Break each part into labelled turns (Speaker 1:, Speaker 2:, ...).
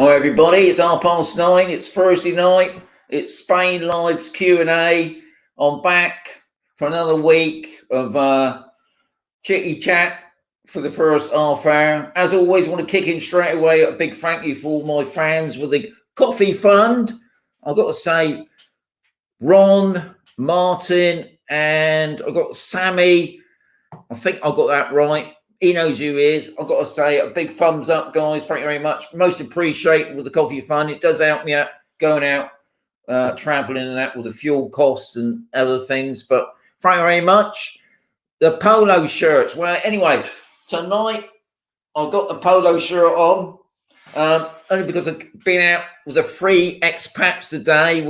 Speaker 1: Hi everybody, it's 9:30. It's Thursday night. It's Spain Live Q&A. I'm back for another week of chitty chat for the first half hour. As always, I want to kick in straight away. A big thank you for all my fans with the coffee fund. I've got to say, Ron, Martin, and I've got Sammy. I think I got that right. He knows who he is. I've got to say a big thumbs up, guys. Thank you very much. Most appreciated with the coffee fund. It does help me out going out, traveling and that with the fuel costs and other things. But thank you very much. The polo shirts. Well, anyway, tonight I've got the polo shirt on, only because I've been out with the free expats today.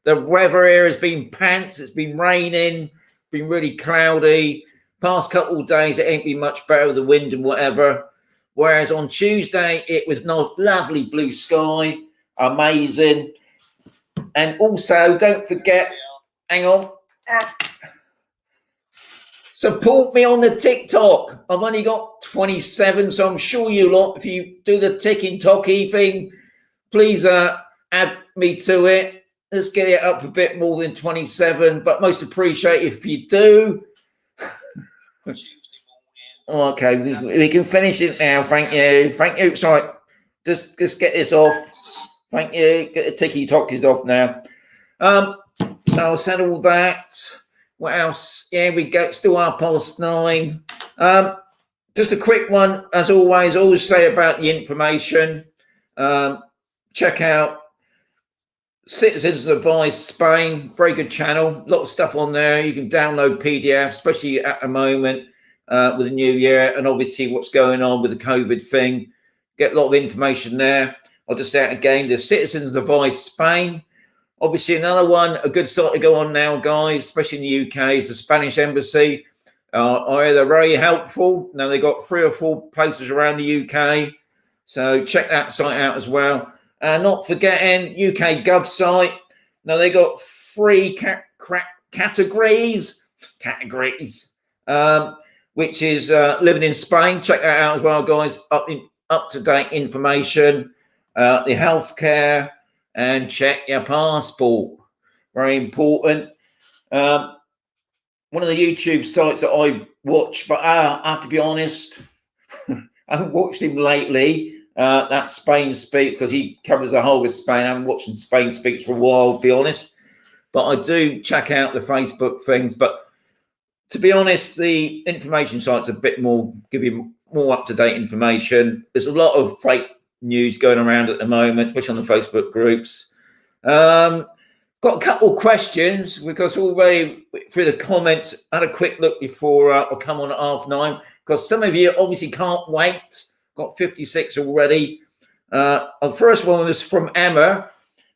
Speaker 1: The weather here has been pants. It's been raining, been really cloudy. Past couple of days, it ain't been much better with the wind and whatever. Whereas on Tuesday, it was not lovely blue sky, amazing. And also, don't forget, hang on, support me on the TikTok. I've only got 27, so I'm sure you lot, if you do the TikTok thing, please add me to it. Let's get it up a bit more than 27, but most appreciate if you do. Okay, we can finish it now. Thank you. Sorry, just get this off. Thank you. Get the TikTokies off now. So I said all that. What else? Yeah, we go. Still 9:30. Just a quick one, as always. Always say about the information. Check out Citizens Advice Spain, very good channel. A lot of stuff on there. You can download PDF, especially at the moment with the new year, and obviously what's going on with the COVID thing. Get a lot of information there. I'll just say it again, the Citizens Advice Spain. Obviously another one, a good start to go on now, guys, especially in the UK, is the Spanish Embassy. They're very helpful. Now they've got 3 or 4 places around the UK. So check that site out as well. Not forgetting UK Gov site. Now they got 3 categories, which is living in Spain. Check that out as well, guys. Up to date information, the healthcare, and check your passport. Very important. One of the YouTube sites that I watch, but I have to be honest, I haven't watched him lately. That's Spain Speaks, because he covers the whole of Spain. I haven't watched Spain Speaks for a while, to be honest. But I do check out the Facebook things. But to be honest, the information site's a bit more, give you more up-to-date information. There's a lot of fake news going around at the moment, especially on the Facebook groups. Got a couple of questions, because already through the comments, I had a quick look before I come on at 9:30, because some of you obviously can't wait. Got 56 already. The first one was from Emma.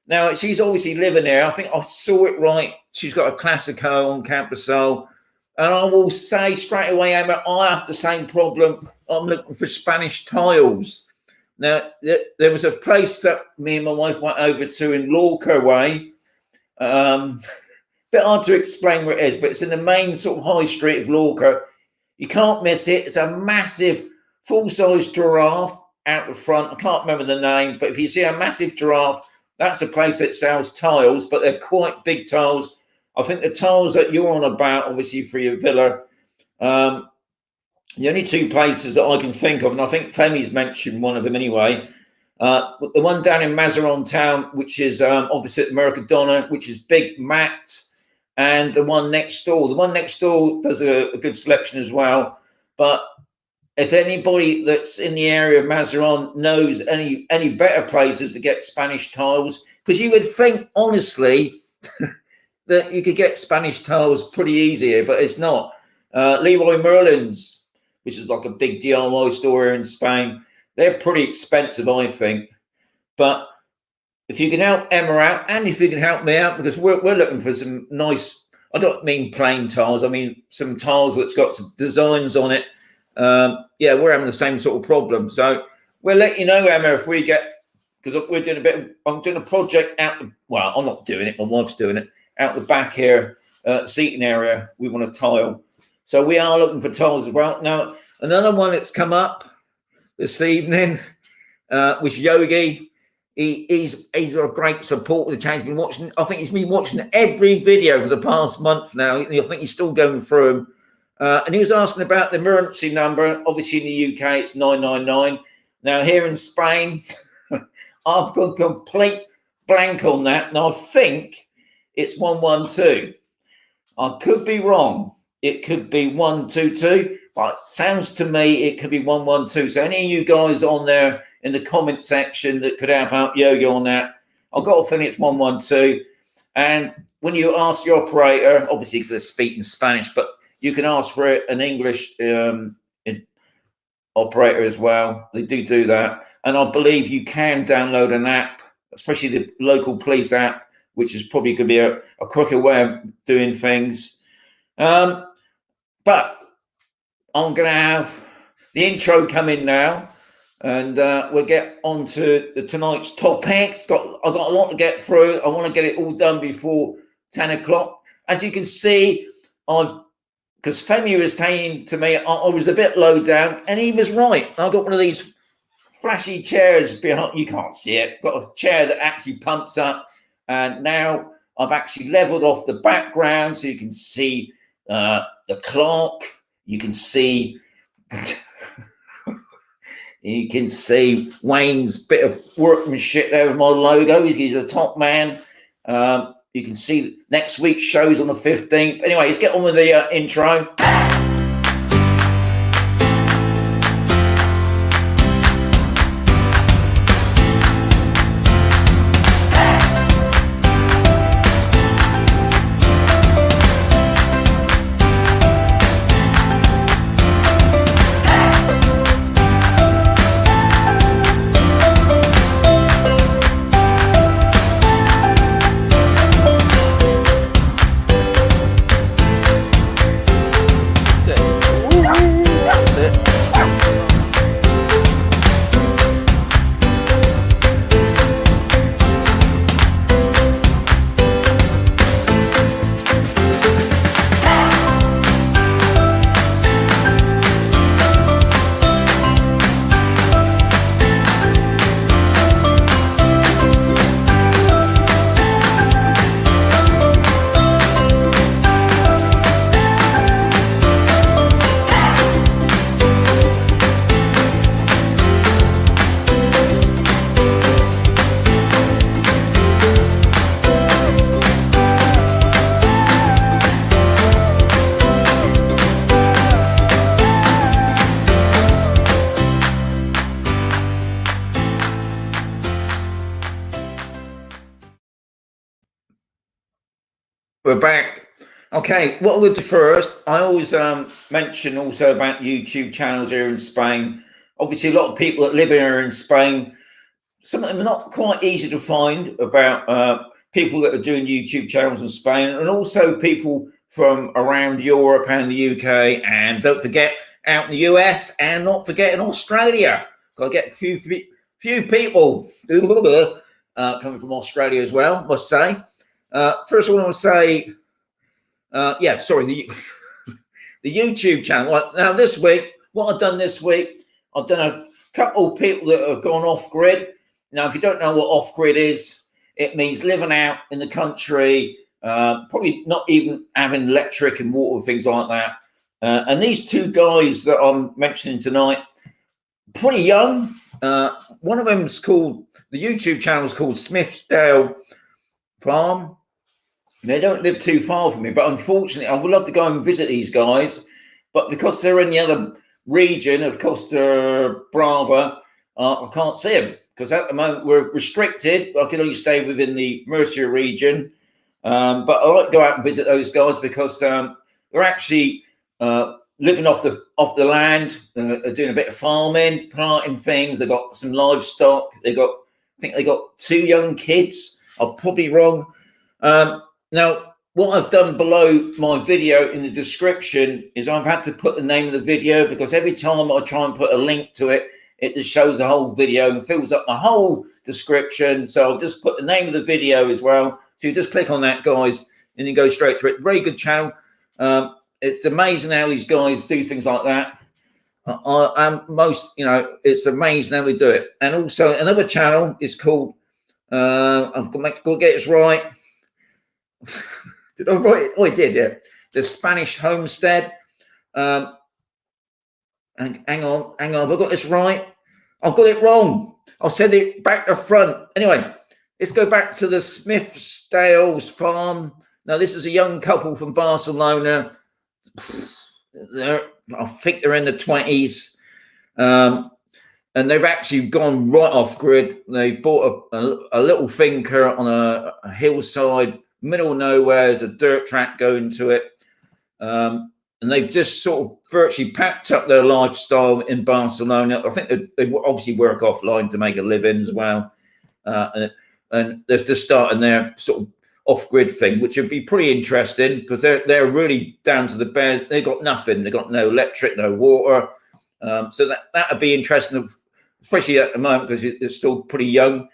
Speaker 1: Now, she's obviously living there. I think I saw it right. She's got a Classico on Camposol. And I will say straight away, Emma, I have the same problem. I'm looking for Spanish tiles. Now, there was a place that me and my wife went over to in Lorca way. Bit hard to explain where it is, but it's in the main sort of high street of Lorca. You can't miss it. It's a massive full-size giraffe out the front. I can't remember the name, but if you see a massive giraffe, that's a place that sells tiles, but they're quite big tiles. I think the tiles that you're on about, obviously for your villa, the only 2 places that I can think of, and I think Femi's mentioned one of them anyway, the one down in Mazaron Town, which is opposite Mercadona, which is Big Matt, and the one next door. The one next door does a good selection as well, but if anybody that's in the area of Mazaron knows any better places to get Spanish tiles, because you would think, honestly, that you could get Spanish tiles pretty easy here, but it's not. Leroy Merlin's, which is like a big DIY store here in Spain, they're pretty expensive, I think. But if you can help Emma out, and if you can help me out, because we're looking for some nice, I don't mean plain tiles, I mean some tiles that's got some designs on it. Yeah, we're having the same sort of problem, so we'll let you know, Emma, if we get, because we're doing I'm doing a project out well, I'm not doing it, my wife's doing it out the back here, seating area. We want a tile, so we are looking for tiles as well. Now another one that's come up this evening was Yogi. He's a great supporter of the channel. He's been watching. I think he's been watching every video for the past month now. I think he's still going through them. And he was asking about the emergency number. Obviously, in the UK, it's 999. Now, here in Spain, I've gone complete blank on that. And I think it's 112. I could be wrong. It could be 122. But it sounds to me it could be 112. So any of you guys on there in the comment section that could help out Yo-Yo on that, I've got a feeling it's 112. And when you ask the operator, obviously because they're speaking Spanish, but you can ask for an English operator as well. They do that. And I believe you can download an app, especially the local police app, which is probably going to be a quicker way of doing things. But I'm going to have the intro come in now, and we'll get on to tonight's topics. I've got a lot to get through. I want to get it all done before 10 o'clock. As you can see, because Femi was saying to me, I was a bit low down, and he was right. I got one of these flashy chairs behind. You can't see it. Got a chair that actually pumps up, and now I've actually leveled off the background so you can see the clock. You can see Wayne's bit of workmanship there with my logo. He's a top man. You can see next week's show's on the 15th. Anyway, let's get on with the intro. We're back. Okay, what we'll do first, I always mention also about YouTube channels here in Spain. Obviously, a lot of people that live here in Spain, some of them are not quite easy to find about people that are doing YouTube channels in Spain, and also people from around Europe and the UK, and don't forget out in the US, and not forgetting Australia. Got to get a few people coming from Australia as well, must say. First of all, I want to say, the YouTube channel. Now, this week, what I've done this week, I've done a couple of people that have gone off-grid. Now, if you don't know what off-grid is, it means living out in the country, probably not even having electric and water, things like that. And these two guys that I'm mentioning tonight, pretty young. One of them's called, the YouTube channel is called Smithsdale Farm. They don't live too far from me, but unfortunately, I would love to go and visit these guys. But because they're in the other region of Costa Brava, I can't see them because at the moment we're restricted. I can only stay within the Murcia region. But I like to go out and visit those guys because they're actually living off the land, doing a bit of farming, planting things. They've got some livestock. I think they got 2 young kids. I'm probably wrong. Now, what I've done below my video in the description is I've had to put the name of the video because every time I try and put a link to it, it just shows the whole video and fills up the whole description. So I'll just put the name of the video as well. So you just click on that, guys, and you go straight to it. Very good channel. It's amazing how these guys do things like that. It's amazing how they do it. And also another channel is called I've got to get this right. Did I write it? Oh, I did, yeah. The Spanish Homestead. And hang on. Have I got this right? I've got it wrong. I'll send it back to front. Anyway, let's go back to the Smithsdale Farm. Now, this is a young couple from Barcelona. I think they're in the 20s. And they've actually gone right off grid. They bought a little finca on a hillside, middle of nowhere. There's a dirt track going to it. And they've just sort of virtually packed up their lifestyle in Barcelona. I think they obviously work offline to make a living as well. And they're just starting their sort of off-grid thing, which would be pretty interesting because they're really down to the bare. They've got nothing. They've got no electric, no water. So that would be interesting, especially at the moment because it's still pretty young.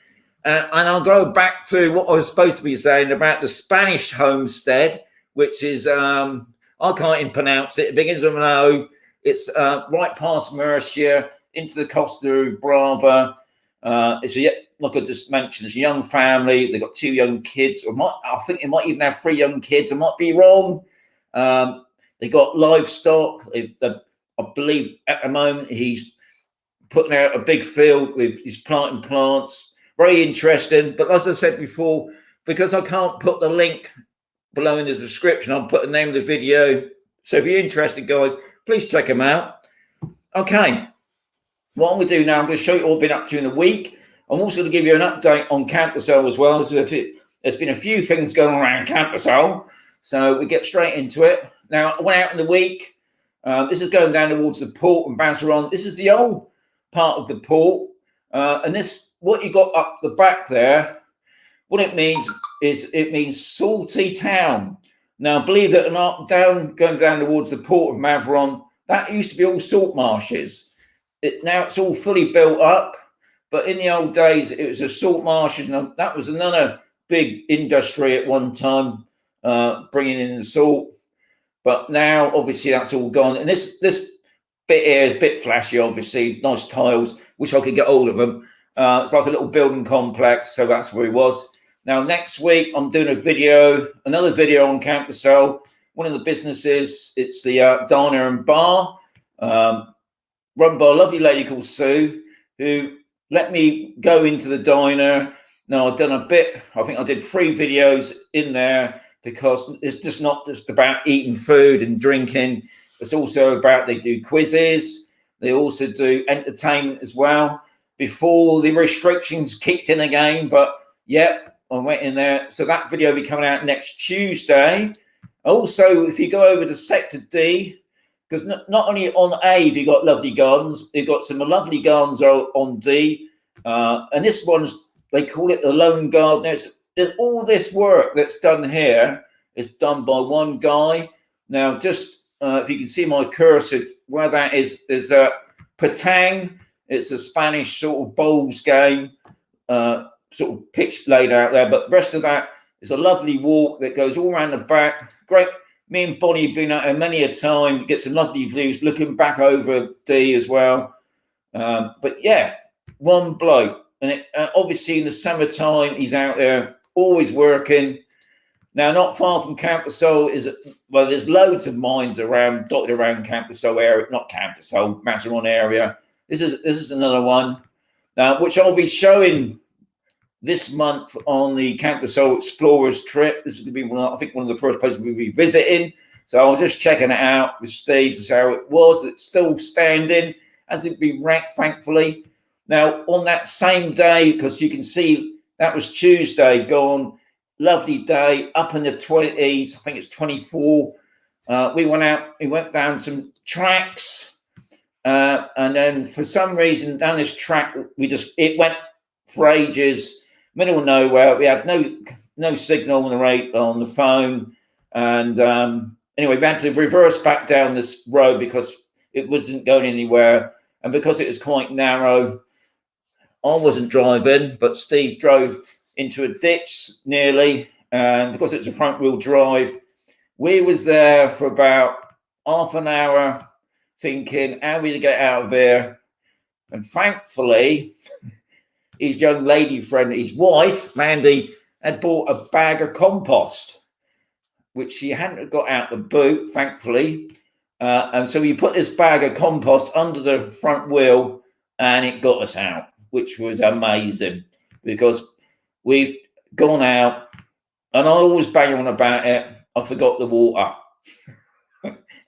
Speaker 1: And I'll go back to what I was supposed to be saying about the Spanish homestead, which is, I can't even pronounce it. It begins with an O. It's right past Murcia into the Costa Brava. It's like I just mentioned, it's a young family. They've got 2 young kids. I think they might even have 3 young kids. I might be wrong. They got livestock. I believe at the moment he's putting out a big field with his planting plants. Very interesting. But as I said before, because I can't put the link below in the description, I'll put the name of the video. So if you're interested, guys, please check them out. Okay. What I'm going to do now, I'm going to show you what I've been up to in the week. I'm also going to give you an update on Camposol as well. So there's been a few things going on around Camposol. So we get straight into it. Now, I went out in the week. This is going down towards the port and Bazaron. This is the old part of the port. And this, what you got up the back there, what it means is it means salty town. Now, believe it or not, going down towards the port of Mavaron, that used to be all salt marshes. Now it's all fully built up. But in the old days, it was a salt marshes. And that was another big industry at one time, bringing in the salt. But now, obviously, that's all gone. And this bit here is a bit flashy, obviously. Nice tiles. Wish I could get hold of them. It's like a little building complex. So that's where he was. Now, next week, I'm doing another video on Camposol. One of the businesses, it's the diner and bar, run by a lovely lady called Sue, who let me go into the diner. Now, I've done a bit. I think I did 3 videos in there because it's just not just about eating food and drinking. It's also about they do quizzes. They also do entertainment as well. Before the restrictions kicked in again, but yeah, I went in there. So that video will be coming out next Tuesday. Also, if you go over to Sector D, because not only on A have you got lovely gardens, you've got some lovely gardens on D. And this one's, they call it the Lone Gardener. All this work that's done here is done by one guy. Now, just if you can see my cursor, where that is Patang. It's a Spanish sort of bowls game, sort of pitch laid out there. But the rest of that is a lovely walk that goes all around the back. Great. Me and Bonnie have been out there many a time. Get some lovely views, looking back over D as well. But yeah, one bloke. And obviously in the summertime, he's out there always working. Now, not far from Camposol there's loads of mines dotted around Camposol area, not Camposol, Mazaron area. This is another one, which I'll be showing this month on the Camposol Explorers trip. This is going to be one of the first places we'll be visiting. So I was just checking it out with Steve to see how it was. It's still standing, hasn't been wrecked, thankfully. Now, on that same day, because you can see that was Tuesday gone, lovely day, up in the 20s, I think it's 24. We went down some tracks, and then for some reason down this track, it went for ages, middle of nowhere. We had no signal on the phone, and anyway, we had to reverse back down this road because it wasn't going anywhere, and because it was quite narrow. I wasn't driving, but Steve drove into a ditch nearly, and because it's a front wheel drive, we was there for about half an hour thinking how we to get out of here. And thankfully, his young lady friend, his wife, Mandy, had bought a bag of compost, which she hadn't got out the boot, thankfully. And so we put this bag of compost under the front wheel and it got us out, which was amazing because we've gone out and I always bang on about it. I forgot the water.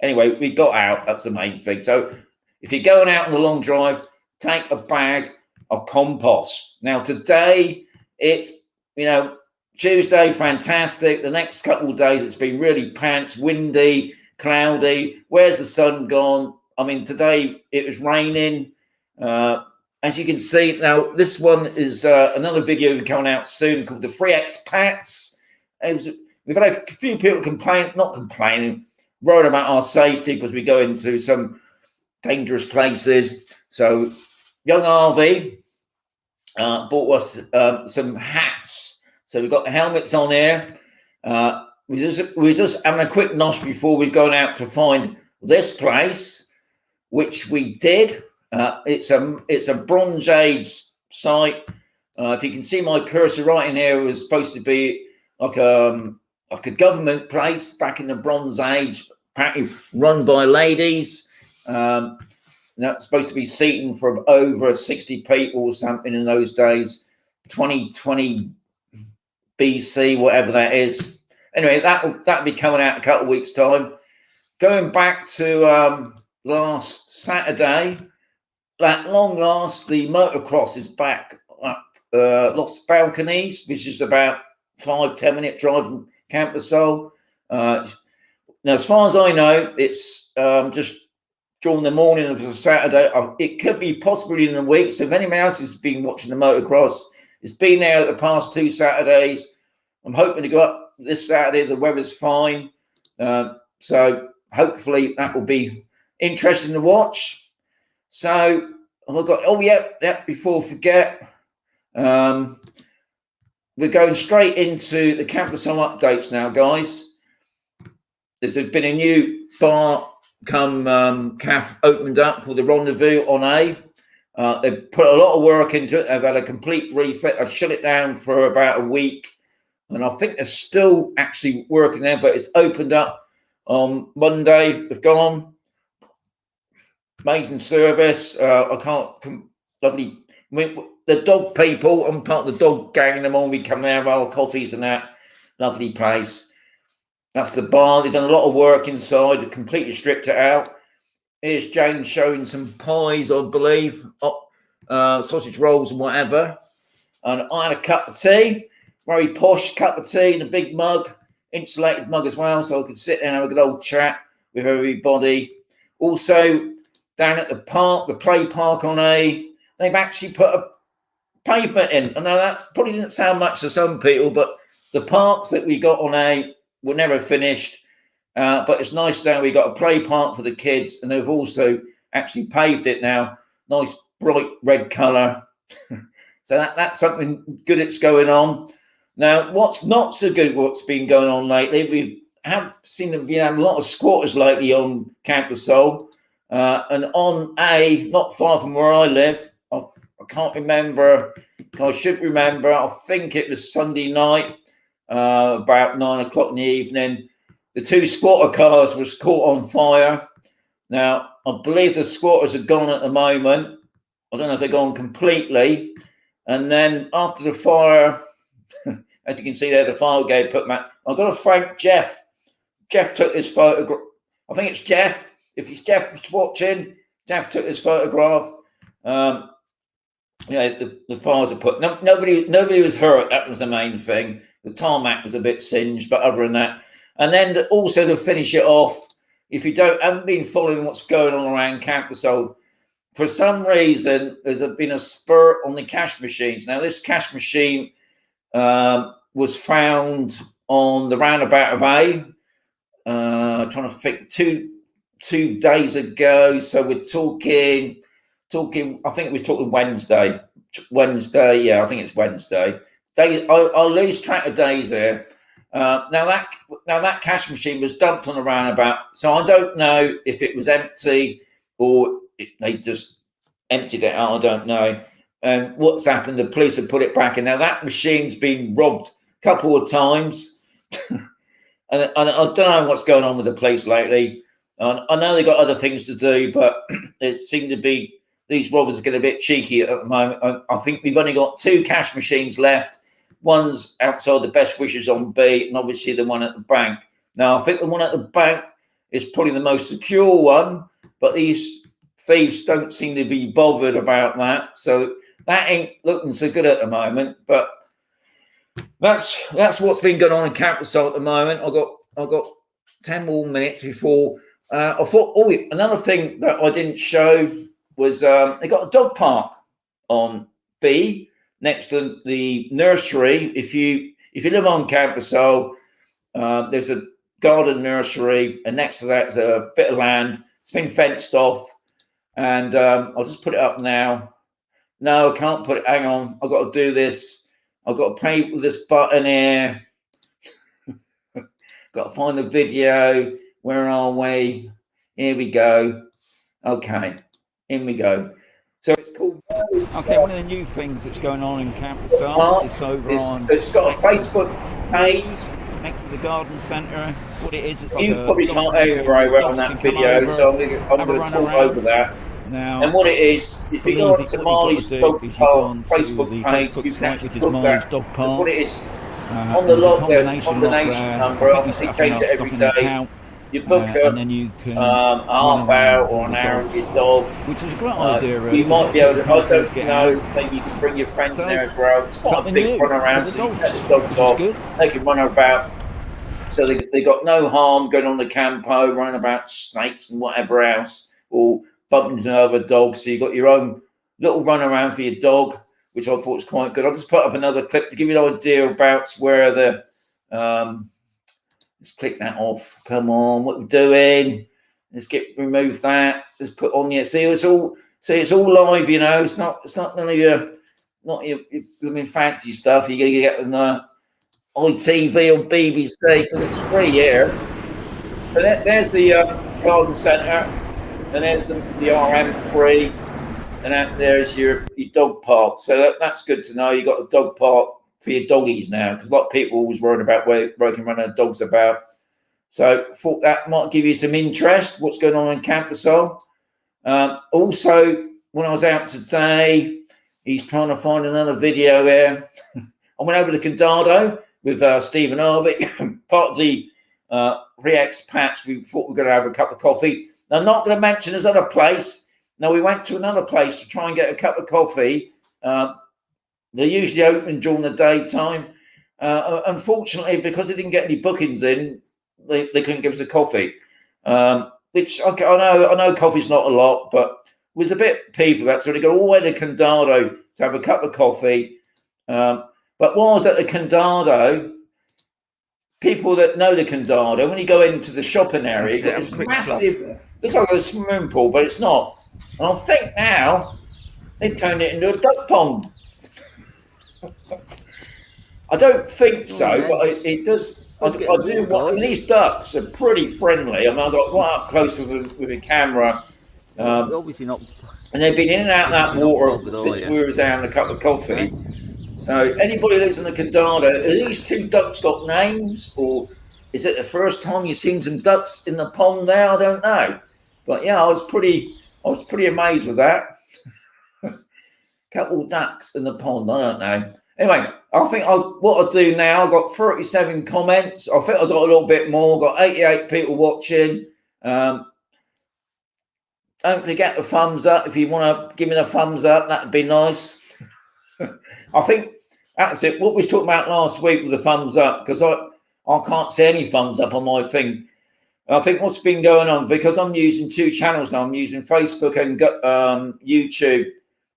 Speaker 1: Anyway, we got out. That's the main thing. So if you're going out on a long drive, take a bag of compost. Now, today it's, Tuesday, fantastic. The next couple of days, it's been really pants, windy, cloudy. Where's the sun gone? I mean, today it was raining. As you can see, now this one is another video coming out soon called the Free Expats. We've had a few people worried about our safety because we go into some dangerous places. So young Harvey bought us some hats. So we've got the helmets on here. We're just having a quick nosh before we're going out to find this place, which we did. It's a Bronze Age site. If you can see my cursor right in here, it was supposed to be like a government place back in the Bronze Age, apparently run by ladies. That's supposed to be seating for over 60 people or something in those days, 2020 BC, whatever that is. Anyway, that'll be coming out in a couple of weeks' time. Going back to last Saturday, at long last, the motocross is back up Los Balconies, which is about 5-10 minute drive from Camposol. Now, as far as I know, it's just during the morning of a Saturday. It could be possibly in a week. So if anyone else has been watching the motocross, it's been there the past 2 Saturdays. I'm hoping to go up this Saturday. The weather's fine. So hopefully that will be interesting to watch. So I've got, before I forget, we're going straight into the Camposol updates now, guys. There's been a new bar cafe opened up called the Rendezvous on A. They've put a lot of work into it. They've had a complete refit. I shut it down for about a week, and I think they're still actually working there, but it's opened up on Monday. They've gone. Amazing service. Lovely. I mean, the dog people, I'm part of the dog gang in the morning. We come there, have our coffees and that. Lovely place. That's the bar. They've done a lot of work inside to completely stripped it out. Here's Jane showing some pies, I believe, sausage rolls and whatever. And I had a cup of tea, very posh cup of tea in a big mug, insulated mug as well, so I could sit there and have a good old chat with everybody. Also, down at the park, the play park on A, they've actually put a pavement in. I know that probably didn't sound much to some people, but the parks that we got on A were never finished. But it's nice now. We got a play park for the kids, and they've also actually paved it now. Nice bright red colour. So that's something good that's going on. Now, what's not so good, what's been going on lately, we have seen a lot of squatters lately on Camposol. And on A, not far from where I live, I can't remember, I should remember, I think it was Sunday night, about 9 o'clock in the evening. The 2 squatter cars was caught on fire. Now, I believe the squatters are gone at the moment. I don't know if they're gone completely. And then after the fire, as you can see there, the fire brigade put them out. I've got to thank Jeff. Jeff took this photograph. I think it's Jeff. If it's Jeff watching, Jeff took this photograph. The fires are put. Nobody was hurt. That was the main thing. The tarmac was a bit singed, but other than that. And then also to finish it off, if you haven't been following what's going on around Camposol, for some reason there's been a spurt on the cash machines. Now this cash machine was found on the roundabout of A. Trying to think 2 days ago. So we're talking. I think we're talking Wednesday. Yeah, I think it's Wednesday. I'll lose track of days here. Now that cash machine was dumped on the roundabout, so I don't know if it was empty or they just emptied it out. I don't know. And what's happened, the police have put it back. And now that machine's been robbed a couple of times. and I don't know what's going on with the police lately. I know they've got other things to do, but it seemed to be these robbers are getting a bit cheeky at the moment. I think we've only got 2 cash machines left. One's outside the Best Wishes on B, and obviously the one at the bank. Now, I think the one at the bank is probably the most secure one, but these thieves don't seem to be bothered about that. So that ain't looking so good at the moment. But that's what's been going on in Camposol at the moment. I got 10 more minutes before I thought. Oh, another thing that I didn't show was they got a dog park on B next to the nursery. If you live on Camposol, there's a garden nursery, and next to that is a bit of land. It's been fenced off, and I'll just put it up now. No, I can't put it. Hang on, I've got to do this. I've got to play with this button here. Got to find the video. Where are we? Here we go. Okay, in we go. So it's called. Okay, one of the new things that's going on in Camposol is over on. It's got a Facebook page next to the garden centre. What it is, it's like you probably can't hear very well on that video, so I'm going to talk over that. Now, and what it is, if you go onto Marley's Dog Park Facebook page, you can actually book that. That's what it is. On the log, there's a combination number. Obviously, change it every day. You book and then you can half hour or an hour with your dog, which is a great idea. You might be able to. I don't know. Maybe you can bring your friends there as well. It's quite a big run around, so you can let the dogs off. They can run about. So they got no harm going on the campo, running about snakes and whatever else, or bumping into other dogs. So you got your own little run around for your dog, which I thought was quite good. I'll just put up another clip to give you an idea about where the let's click that off. Come on, what we're doing? Let's remove that. Let's put on here. See, it's all live. You know, it's not none of your fancy stuff. You're gonna get on ITV or BBC because it's free here. But there's the garden centre, and there's the RM3, and there's your dog park. So that's good to know. You got a dog park for your doggies now, because a lot of people always worried about where they can run their dogs about. So I thought that might give you some interest, what's going on in Camposol. Also, when I was out today, he's trying to find another video here. I went over to Condado with Stephen Harvick, part of the Expat. We thought we were going to have a cup of coffee. Now, I'm not going to mention this other place. Now, we went to another place to try and get a cup of coffee. They're usually open during the daytime. Unfortunately, because they didn't get any bookings in, they couldn't give us a coffee. Which I know coffee's not a lot, but was a bit peeved with that. So they go all the way to Condado to have a cup of coffee. But while I was at the Condado, people that know the Condado, when you go into the shopping area, you got this massive, looks like a swimming pool, but it's not. And I think now they've turned it into a duck pond. I don't think so, but it does. I do. These ducks are pretty friendly. I mean, I got right up close with a camera.
Speaker 2: Obviously not.
Speaker 1: And they've been in and out of that water since we were having a cup of coffee. Okay. So anybody who lives in the Condado, are these 2 ducks got names, or is it the first time you've seen some ducks in the pond there? I don't know, but yeah, I was pretty amazed with that. Couple of ducks in the pond. I don't know. Anyway, I think what I'll do now, I've got 37 comments. I think I've got a little bit more. I've got 88 people watching. Don't forget the thumbs up. If you want to give me a thumbs up, that'd be nice. I think that's it. What we was talking about last week with the thumbs up, because I can't see any thumbs up on my thing. I think what's been going on, because I'm using 2 channels now. I'm using Facebook and YouTube.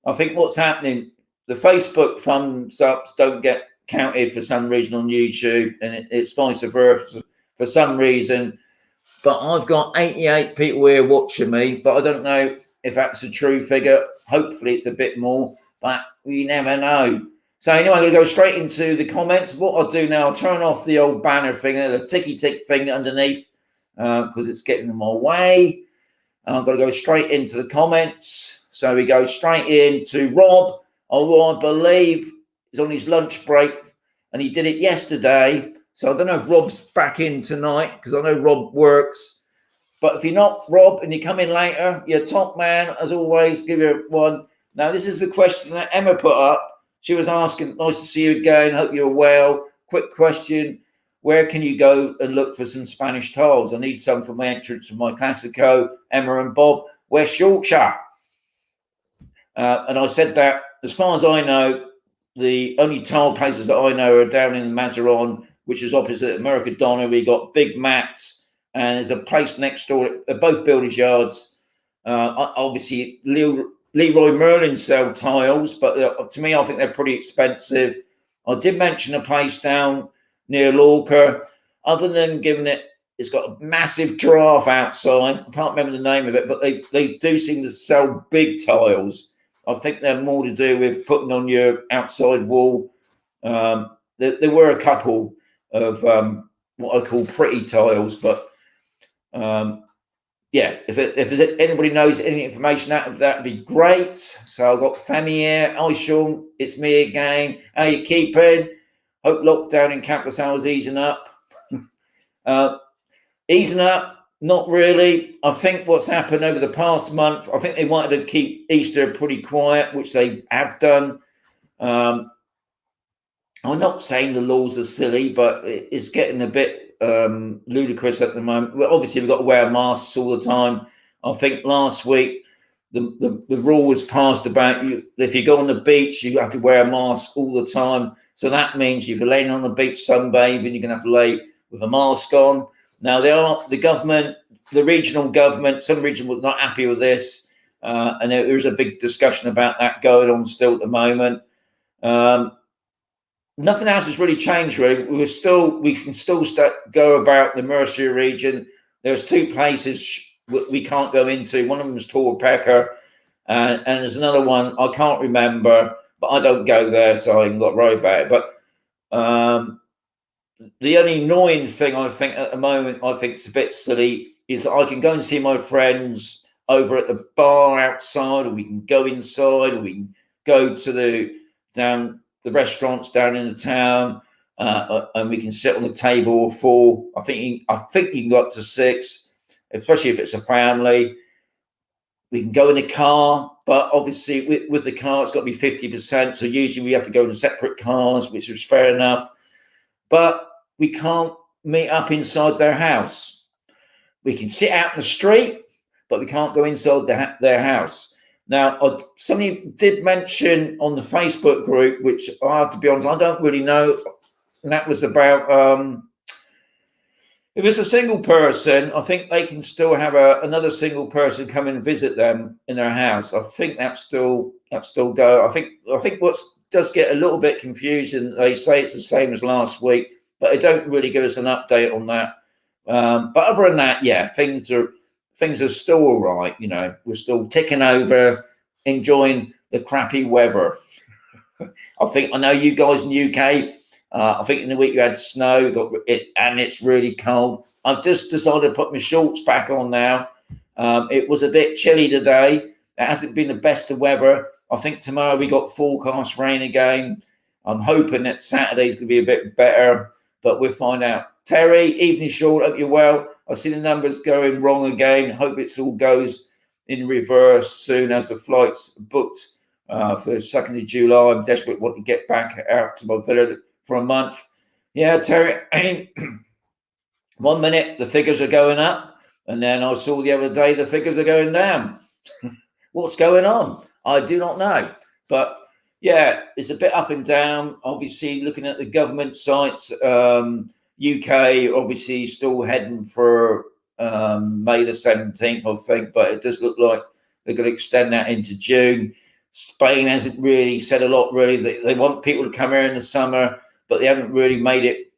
Speaker 1: I think what's happening, the Facebook thumbs ups don't get counted for some reason on YouTube, and it's vice versa for some reason. But I've got 88 people here watching me, but I don't know if that's a true figure. Hopefully it's a bit more, but we never know. So anyway, I'm going to go straight into the comments. What I'll do now, I'll turn off the old banner thing, the ticky-tick thing underneath, because it's getting in my way. I've got to go straight into the comments. So we go straight into Rob. although I believe he's on his lunch break, and he did it yesterday. So I don't know if Rob's back in tonight, because I know Rob works. But if you're not, Rob, and you come in later, you're top man, as always, give you one. Now, this is the question that Emma put up. She was asking, nice to see you again, hope you're well. Quick question, where can you go and look for some Spanish tiles? I need some for my entrance of my Classico. Emma and Bob, West Yorkshire. And I said that, as far as I know, the only tile places that I know are down in Mazaron, which is opposite Mercadona. We got Big Matt's, and there's a place next door. They're both builders' yards. Obviously, Leroy Merlin sell tiles, but to me, I think they're pretty expensive. I did mention a place down near Lorca. Other than giving it's got a massive giraffe outside. I can't remember the name of it, but they do seem to sell big tiles. I think they're more to do with putting on your outside wall. There were a couple of what I call pretty tiles, but yeah, if anybody knows any information, that'd be great. So I've got Femi here. Hi, Sean, it's me again. How you keeping? Hope lockdown in Camposol is easing up. Easing up. Not really. I think what's happened over the past month, I think they wanted to keep Easter pretty quiet, which they have done. I'm not saying the laws are silly, but it's getting a bit ludicrous at the moment. Well, obviously, we've got to wear masks all the time. I think last week the rule was passed about if you go on the beach, you have to wear a mask all the time. So that means if you're laying on the beach sunbathing, you're going to have to lay with a mask on. Now, the government, the regional government, some region was not happy with this, and there's a big discussion about that going on still at the moment. Nothing else has really changed, really. We can still go about the Mercia region. There's two places we can't go into. One of them is Torpecker, and there's another one I can't remember, but I don't go there, so I haven't got to worry about it. But the only annoying thing I think at the moment, I think it's a bit silly, is that I can go and see my friends over at the bar outside, or we can go inside, or we can go to the restaurants down in the town, and we can sit on the table or four. I think you can go up to 6, especially if it's a family. We can go in a car, but obviously with the car, it's got to be 50%. So usually we have to go in separate cars, which is fair enough. But we can't meet up inside their house. We can sit out in the street, but we can't go inside their house. Now, somebody did mention on the Facebook group, which I have to be honest, I don't really know. And that was about if it's a single person, I think they can still have another single person come and visit them in their house. I think that still go. I think what does get a little bit confusing, they say it's the same as last week, but they don't really give us an update on that. But other than that, yeah, things are still all right. You know, we're still ticking over, enjoying the crappy weather. I know you guys in the UK. I think in the week you had snow, and it's really cold. I've just decided to put my shorts back on now. It was a bit chilly today. It hasn't been the best of weather. I think tomorrow we got forecast rain again. I'm hoping that Saturday's going to be a bit better, but we'll find out. Terry, evening short, hope you're well. I see the numbers going wrong again. Hope it all goes in reverse soon as the flight's booked for the 2nd of July. I'm desperate want to get back out to my villa for a month. Yeah, Terry, I mean, 1 minute the figures are going up, and then I saw the other day the figures are going down. What's going on? I do not know. But yeah, it's a bit up and down. Obviously, looking at the government sites, UK obviously still heading for May the 17th, I think, but it does look like they're going to extend that into June. Spain hasn't really said a lot, really. They want people to come here in the summer, but they haven't really made it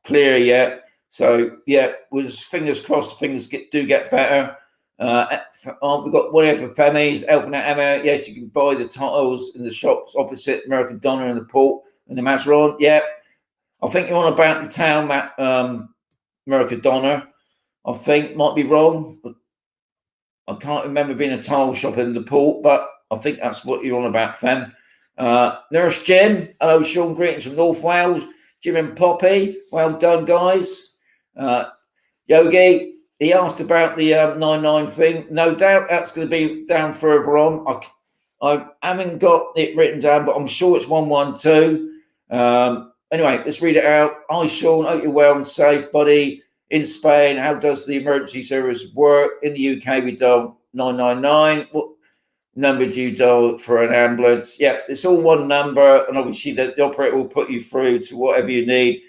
Speaker 1: clear yet. So, yeah, with fingers crossed, things do get better. We've got whatever Femi's helping out Emma. Yes, you can buy the tiles in the shops opposite Mercadona and the port and the Mazaron. Yeah, I think you're on about the town, Mercadona. I think, might be wrong. But I can't remember being a tile shop in the port, but I think that's what you're on about, Fem. Nurse Jim, hello Sean, greetings from North Wales. Jim and Poppy, well done guys. Yogi, he asked about the 99 thing. No doubt that's going to be down further on. I haven't got it written down, but I'm sure it's 112. Anyway, let's read it out. Hi Sean, hope you're well and safe, buddy. In Spain, how does the emergency service work? In the UK, we dial 999. What number do you dial for an ambulance? Yeah, it's all one number, and obviously the operator will put you through to whatever you need.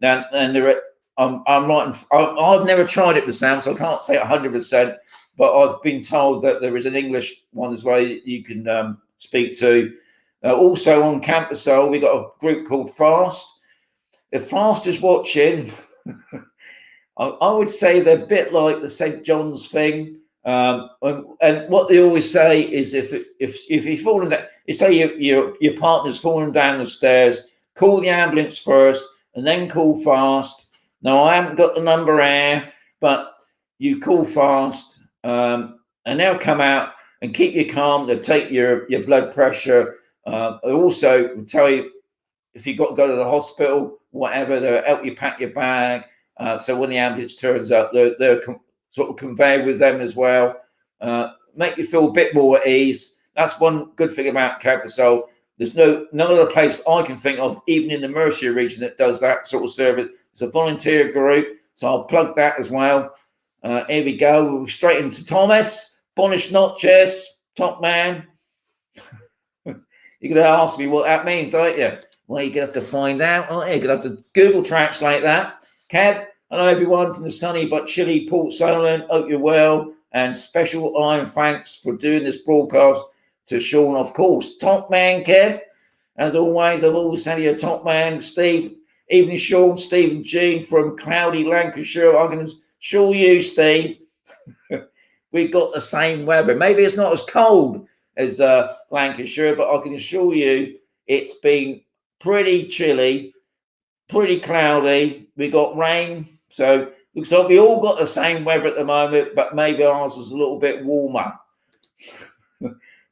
Speaker 1: Now, and I've never tried it with Sam, so I can't say 100%, but I've been told that there is an English one as well you can speak to. Also on Camposol, we got a group called Fast. If Fast is watching, I would say they're a bit like the St. John's thing. And what they always say is if you're falling down, you say your partner's falling down the stairs, call the ambulance first and then call Fast. Now I haven't got the number here, but you call Fast and they'll come out and keep you calm. They'll take your blood pressure. They also will tell you if you've got to go to the hospital, whatever, they'll help you pack your bag. So when the ambulance turns up, they're sort of convey with them as well, make you feel a bit more at ease. That's one good thing about Camposol. There's none other place I can think of, even in the Mercia region, that does that sort of service. It's a volunteer group, so I'll plug that as well. Here we go. We're straight into Thomas. Bonish noches, top man. You're going to ask me what that means, aren't you? Well, you're going to have to find out, aren't you? You're going to have to Google translate that. Kev, hello everyone from the sunny but chilly Port Solent. Hope you're well. And special iron thanks for doing this broadcast to Sean, of course. Top man, Kev. As always, I've always said you're top man. Steve, evening Sean, Steve and Jean from cloudy Lancashire. I can assure you, Steve, we've got the same weather. Maybe it's not as cold as Lancashire, but I can assure you it's been pretty chilly, pretty cloudy. We got rain, so looks like we all got the same weather at the moment, but maybe ours is a little bit warmer.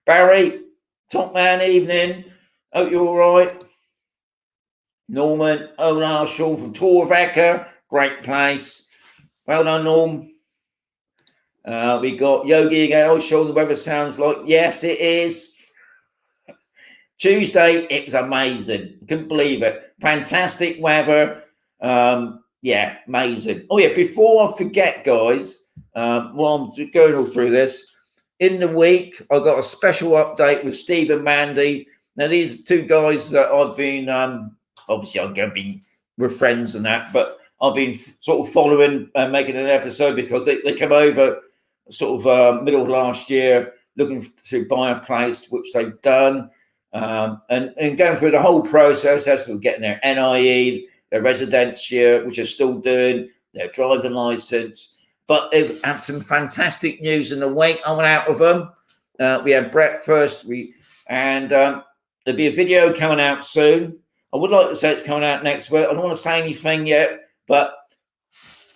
Speaker 1: Barry, top man, evening. Hope you're all right. Norman, Onar, Sean from Torvaca, great place. Well done, Norm. We got Yogi again. Oh, Sean, the weather sounds like, yes, it is. Tuesday, it was amazing. Couldn't believe it. Fantastic weather. Yeah, amazing. Oh, yeah, before I forget, guys, while I'm going all through this, in the week, I got a special update with Steve and Mandy. Now, these are two guys that I've been, obviously, I'm going to be with friends and that, but I've been sort of following and making an episode because they come over sort of middle of last year looking to buy a place, which they've done. And going through the whole process as for getting their NIE, their residencia, which are still doing, their driving license. But they've had some fantastic news in the week. I went out with them. We had breakfast. And there'll be a video coming out soon. I would like to say it's coming out next week. I don't want to say anything yet, but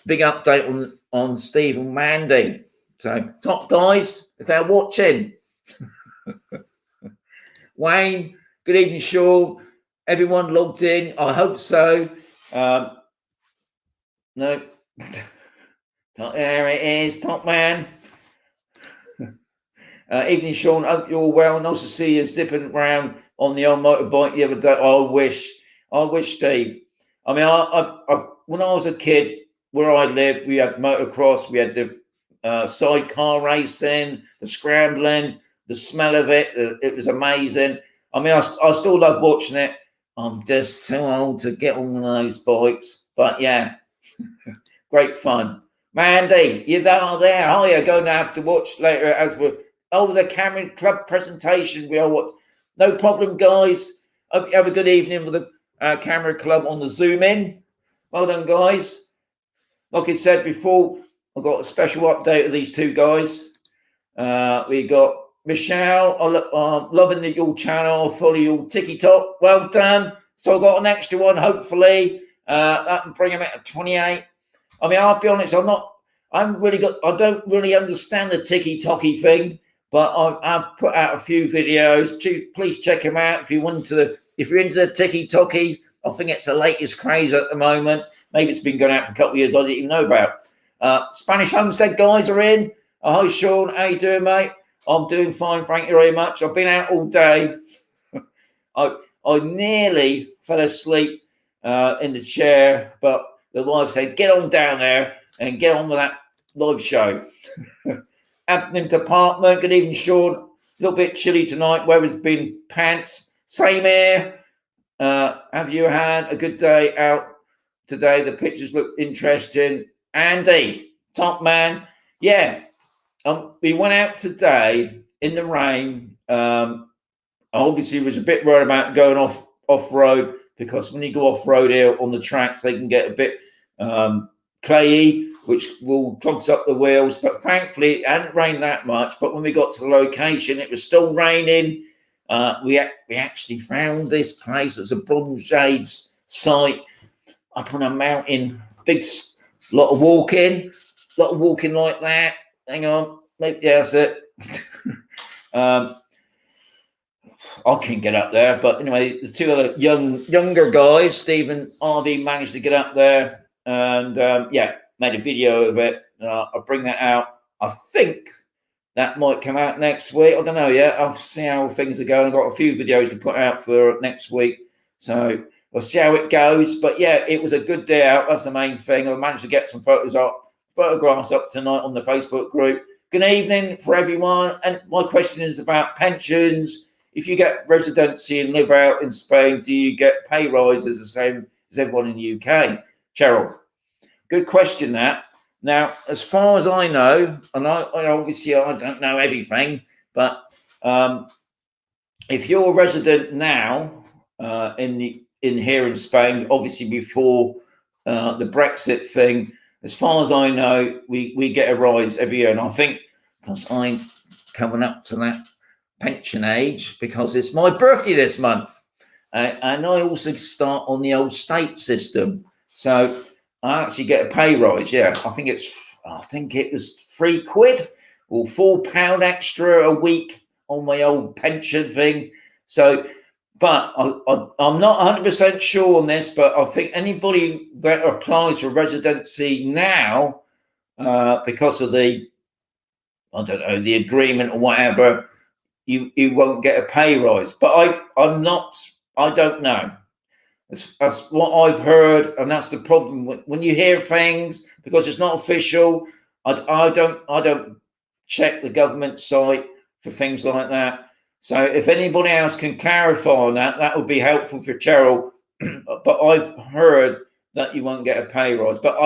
Speaker 1: big update on Steve and Mandy. So top guys, if they're watching. Wayne, good evening, Sean. Everyone logged in. I hope so. No. There it is, top man. Evening, Sean. Hope you're well. Nice to see you zipping around on the old motorbike the other day. I wish, Steve. I mean, I when I was a kid, where I lived, we had motocross, we had the sidecar racing, the scrambling, the smell of it. It was amazing. I mean, I still love watching it. I'm just too old to get on one of those bikes. But yeah, great fun. Mandy, you're there. Oh, you're going to have to watch later as we're the Cameron Club presentation. We are what? No problem, guys. Hope you have a good evening with the Camera Club on the Zoom in. Well done, guys. Like I said before, I've got a special update of these two guys. We got Michelle. Loving your channel. Follow your TikTok. Well done. So I've got an extra one, hopefully. That can bring him at 28. I mean, I'll be honest, I don't really understand the ticky-tocky thing, But I've put out a few videos. Please check them out if you want to. If you're into the TikTok, I think it's the latest craze at the moment. Maybe it's been going out for a couple of years I didn't even know about. Spanish Homestead guys are in. Hi, Sean. How you doing, mate? I'm doing fine, thank you very much. I've been out all day. I nearly fell asleep in the chair, but the wife said, get on down there and get on with that live show. Abnham Department, good evening, Sean. A little bit chilly tonight. Weather's been pants. Same here. Have you had a good day out today? The pictures look interesting. Andy, top man. Yeah, we went out today in the rain. Obviously, was a bit worried about going off-road because when you go off-road here on the tracks, they can get a bit clayey, which will clogs up the wheels. But thankfully, it hadn't rained that much. But when we got to the location, it was still raining. We actually found this place. It's a Bronze Age site up on a mountain. Big lot of walking like that. Hang on, maybe that's it. I couldn't get up there, but anyway, the two other younger guys, Steve and Ardy, managed to get up there, and made a video of it. I'll bring that out. I think that might come out next week. I don't know yet. I'll see how things are going. I've got a few videos to put out for next week, so we'll see how it goes. But yeah, it was a good day out. That's the main thing. I managed to get some photographs up tonight on the Facebook group. Good evening for everyone. And my question is about pensions. If you get residency and live out in Spain, do you get pay rises the same as everyone in the UK? Cheryl, good question that. Now, as far as I know, and I obviously I don't know everything, but if you're a resident now in here in Spain, obviously before the Brexit thing, as far as I know, we get a rise every year, and I think because I'm coming up to that pension age because it's my birthday this month, and I also start on the old state system, so I actually get a pay rise. Yeah, I think it was £3 or £4 extra a week on my old pension thing. So, but I'm not 100% sure on this, but I think anybody that applies for residency now, because of the agreement or whatever, you won't get a pay rise. But I don't know. That's what I've heard, and that's the problem when you hear things because it's not official. I don't check the government site for things like that. So if anybody else can clarify on that, that would be helpful for Cheryl. But I've heard that you won't get a pay rise, but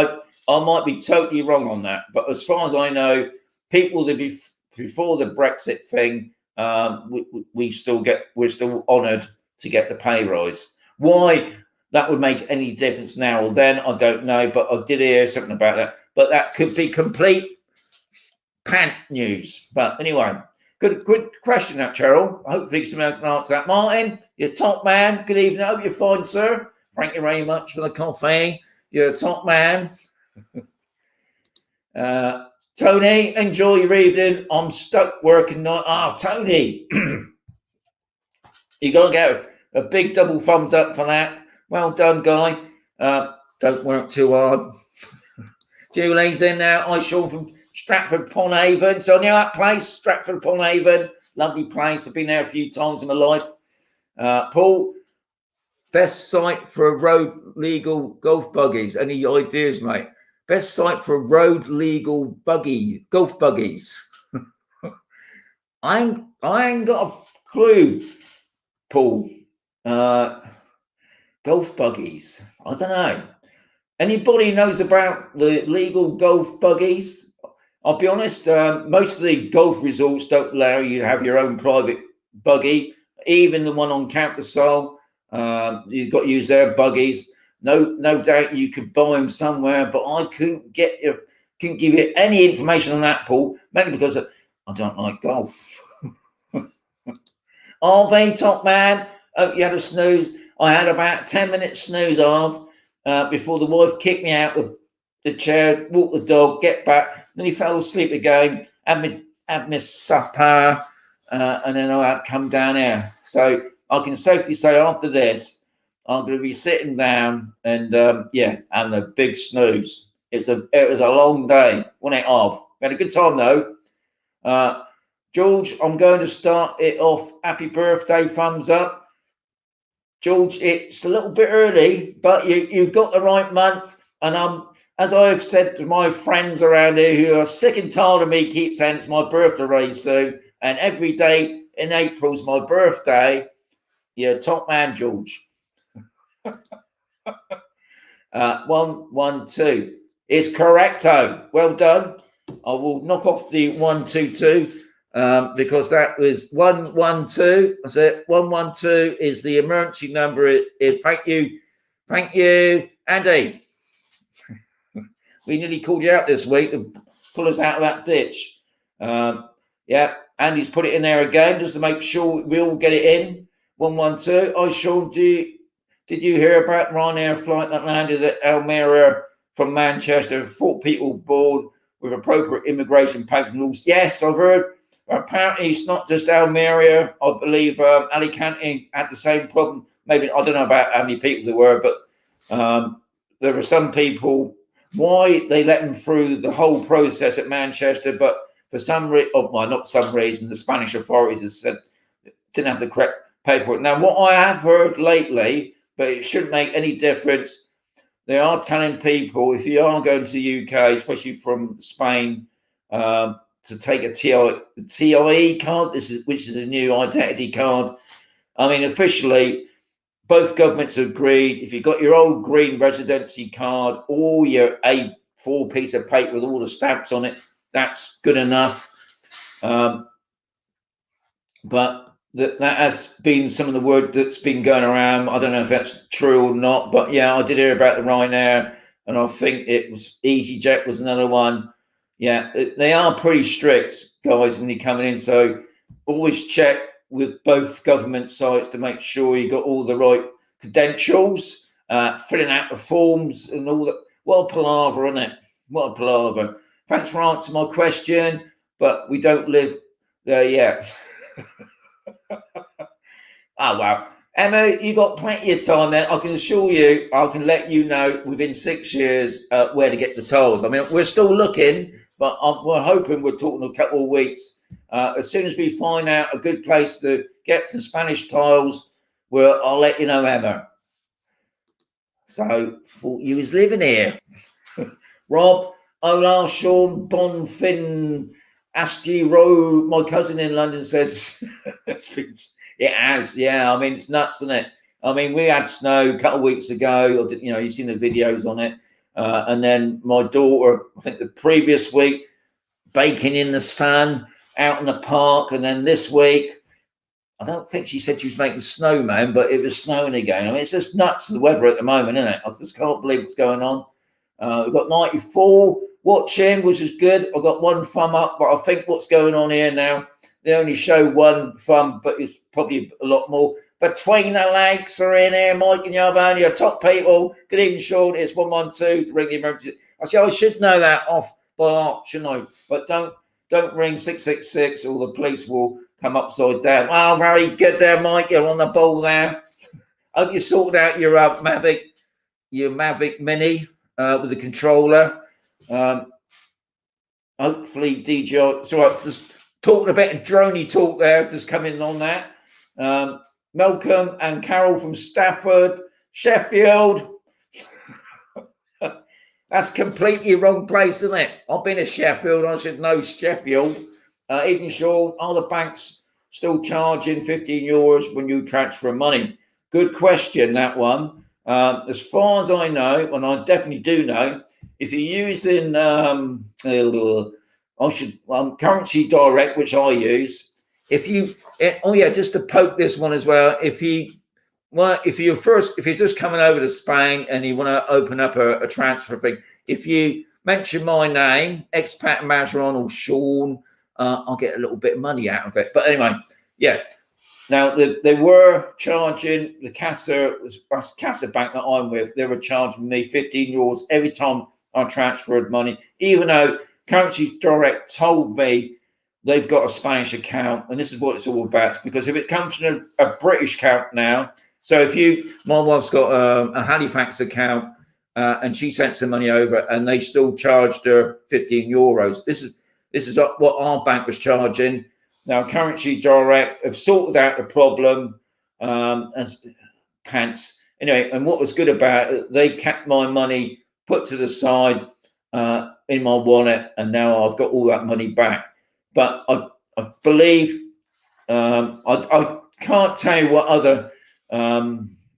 Speaker 1: I might be totally wrong on that. But as far as I know, people that before the Brexit thing, we're still honoured to get the pay rise. Why that would make any difference now or then, I don't know, but I did hear something about that. But that could be complete pant news. But anyway, good question, that Cheryl. Hopefully someone can answer that. Martin, you're top man. Good evening. I hope you're fine, sir. Thank you very much for the coffee. You're a top man. Tony, enjoy your evening. I'm stuck working night. Tony, you got to get a big double thumbs up for that. Well done, guy. Don't work too hard. Julie's in there. I Sean from Stratford-upon-Avon. So, you know that place, Stratford-upon-Avon. Lovely place. I've been there a few times in my life. Paul, best site for a road legal golf buggies. Any ideas, mate? Best site for road legal golf buggies. I ain't got a clue, Paul. Golf buggies. I don't know. Anybody knows about the legal golf buggies? I'll be honest, most of the golf resorts don't allow you to have your own private buggy. Even the one on Camposol, you've got to use their buggies. No doubt you could buy them somewhere, but I couldn't give you any information on that, Paul, mainly because I don't like golf. Are they, top man? Oh, you had a snooze. I had about 10 minutes snooze off before the wife kicked me out of the chair, walked the dog, get back. Then he fell asleep again. Had my have my supper, and then I'll come down here. So I can safely say after this, I'm going to be sitting down and and a big snooze. It was a long day, wasn't it? Off. We had a good time though. George, I'm going to start it off. Happy birthday, thumbs up. George, it's a little bit early, but you've got the right month. And as I've said to my friends around here who are sick and tired of me keep saying it's my birthday soon, and every day in April is my birthday, you're top man, George. 112 is correcto. Well done. I will knock off the 122 because that was 112. I said 112 is the emergency number. Thank you, Andy. We nearly called you out this week to pull us out of that ditch. Andy's put it in there again just to make sure we all get it in. 112. Oh, Sean, did you hear about Ryanair flight that landed at Almeria from Manchester? 4 people aboard with appropriate immigration package rules. Yes, I've heard. Apparently, it's not just Almeria. I believe Alicante had the same problem. Maybe I don't know about how many people there were, but there were some people. Why they let them through the whole process at Manchester, but for some reason, not some reason, the Spanish authorities have said didn't have the correct paperwork. Now, what I have heard lately, but it shouldn't make any difference, they are telling people if you are going to the UK, especially from Spain, to take a TIE card, which is a new identity card. I mean, officially, both governments agreed if you've got your old green residency card or your A4 piece of paper with all the stamps on it, that's good enough. But that has been some of the word that's been going around. I don't know if that's true or not, but yeah, I did hear about the Ryanair, and I think it was EasyJet was another one. Yeah, they are pretty strict, guys, when you're coming in. So always check with both government sites to make sure you got all the right credentials, filling out the forms and all that. What a palaver, isn't it? What a palaver. Thanks for answering my question, but we don't live there yet. Oh, wow. Emma, you got plenty of time then. I can assure you, I can let you know within 6 years where to get the tiles. I mean, we're still looking, but we're hoping we're talking a couple of weeks. As soon as we find out a good place to get some Spanish tiles, I'll let you know, Emma. So, thought you was living here. Rob, Ola, Sean, Bonfin, Asti Rowe, my cousin in London says it has. Yeah, I mean, it's nuts, isn't it? I mean, we had snow a couple of weeks ago. You've seen the videos on it. And then my daughter, I think the previous week, baking in the sun, out in the park. And then this week, I don't think she said she was making snowman, but it was snowing again. I mean, it's just nuts, the weather at the moment, isn't it? I just can't believe what's going on. We've got 94 watching, which is good. I've got 1 thumb up, but I think what's going on here now, they only show 1 thumb, but it's probably a lot more. Between the Lakes are in here, Mike and Yarvan, your top people. Good evening, Sean. It's 112. Ring the emergency. I should know that off by heart, shouldn't I? But don't ring 666 or the police will come upside down. Oh, very good there, Mike. You're on the ball there. Hope you sorted out your Mavic Mini with the controller. Hopefully, DJ. So just talking a bit of droney talk there, just coming on that. Malcolm and Carol from Stafford, Sheffield. That's completely wrong place, isn't it? I've been to Sheffield. I should know Sheffield. Even Sean, are the banks still charging €15 when you transfer money? Good question, that one. As far as I know, and I definitely do know, if you're using Currency Direct, which I use, just to poke this one as well, if you're just coming over to Spain and you want to open up a transfer thing, if you mention my name, Expat Mazaron or Sean, I'll get a little bit of money out of it. But anyway, yeah. Now they were charging the Casa Bank that I'm with. They were charging me €15 every time I transferred money, even though Currency Direct told me they've got a Spanish account, and this is what it's all about. Because if it comes from a British account now, so my wife's got a Halifax account, and she sent some money over, and they still charged her €15. This is what our bank was charging. Now, Currency Direct have sorted out the problem as pants. Anyway, and what was good about it, they kept my money put to the side in my wallet, and now I've got all that money back. But I believe I can't tell you what other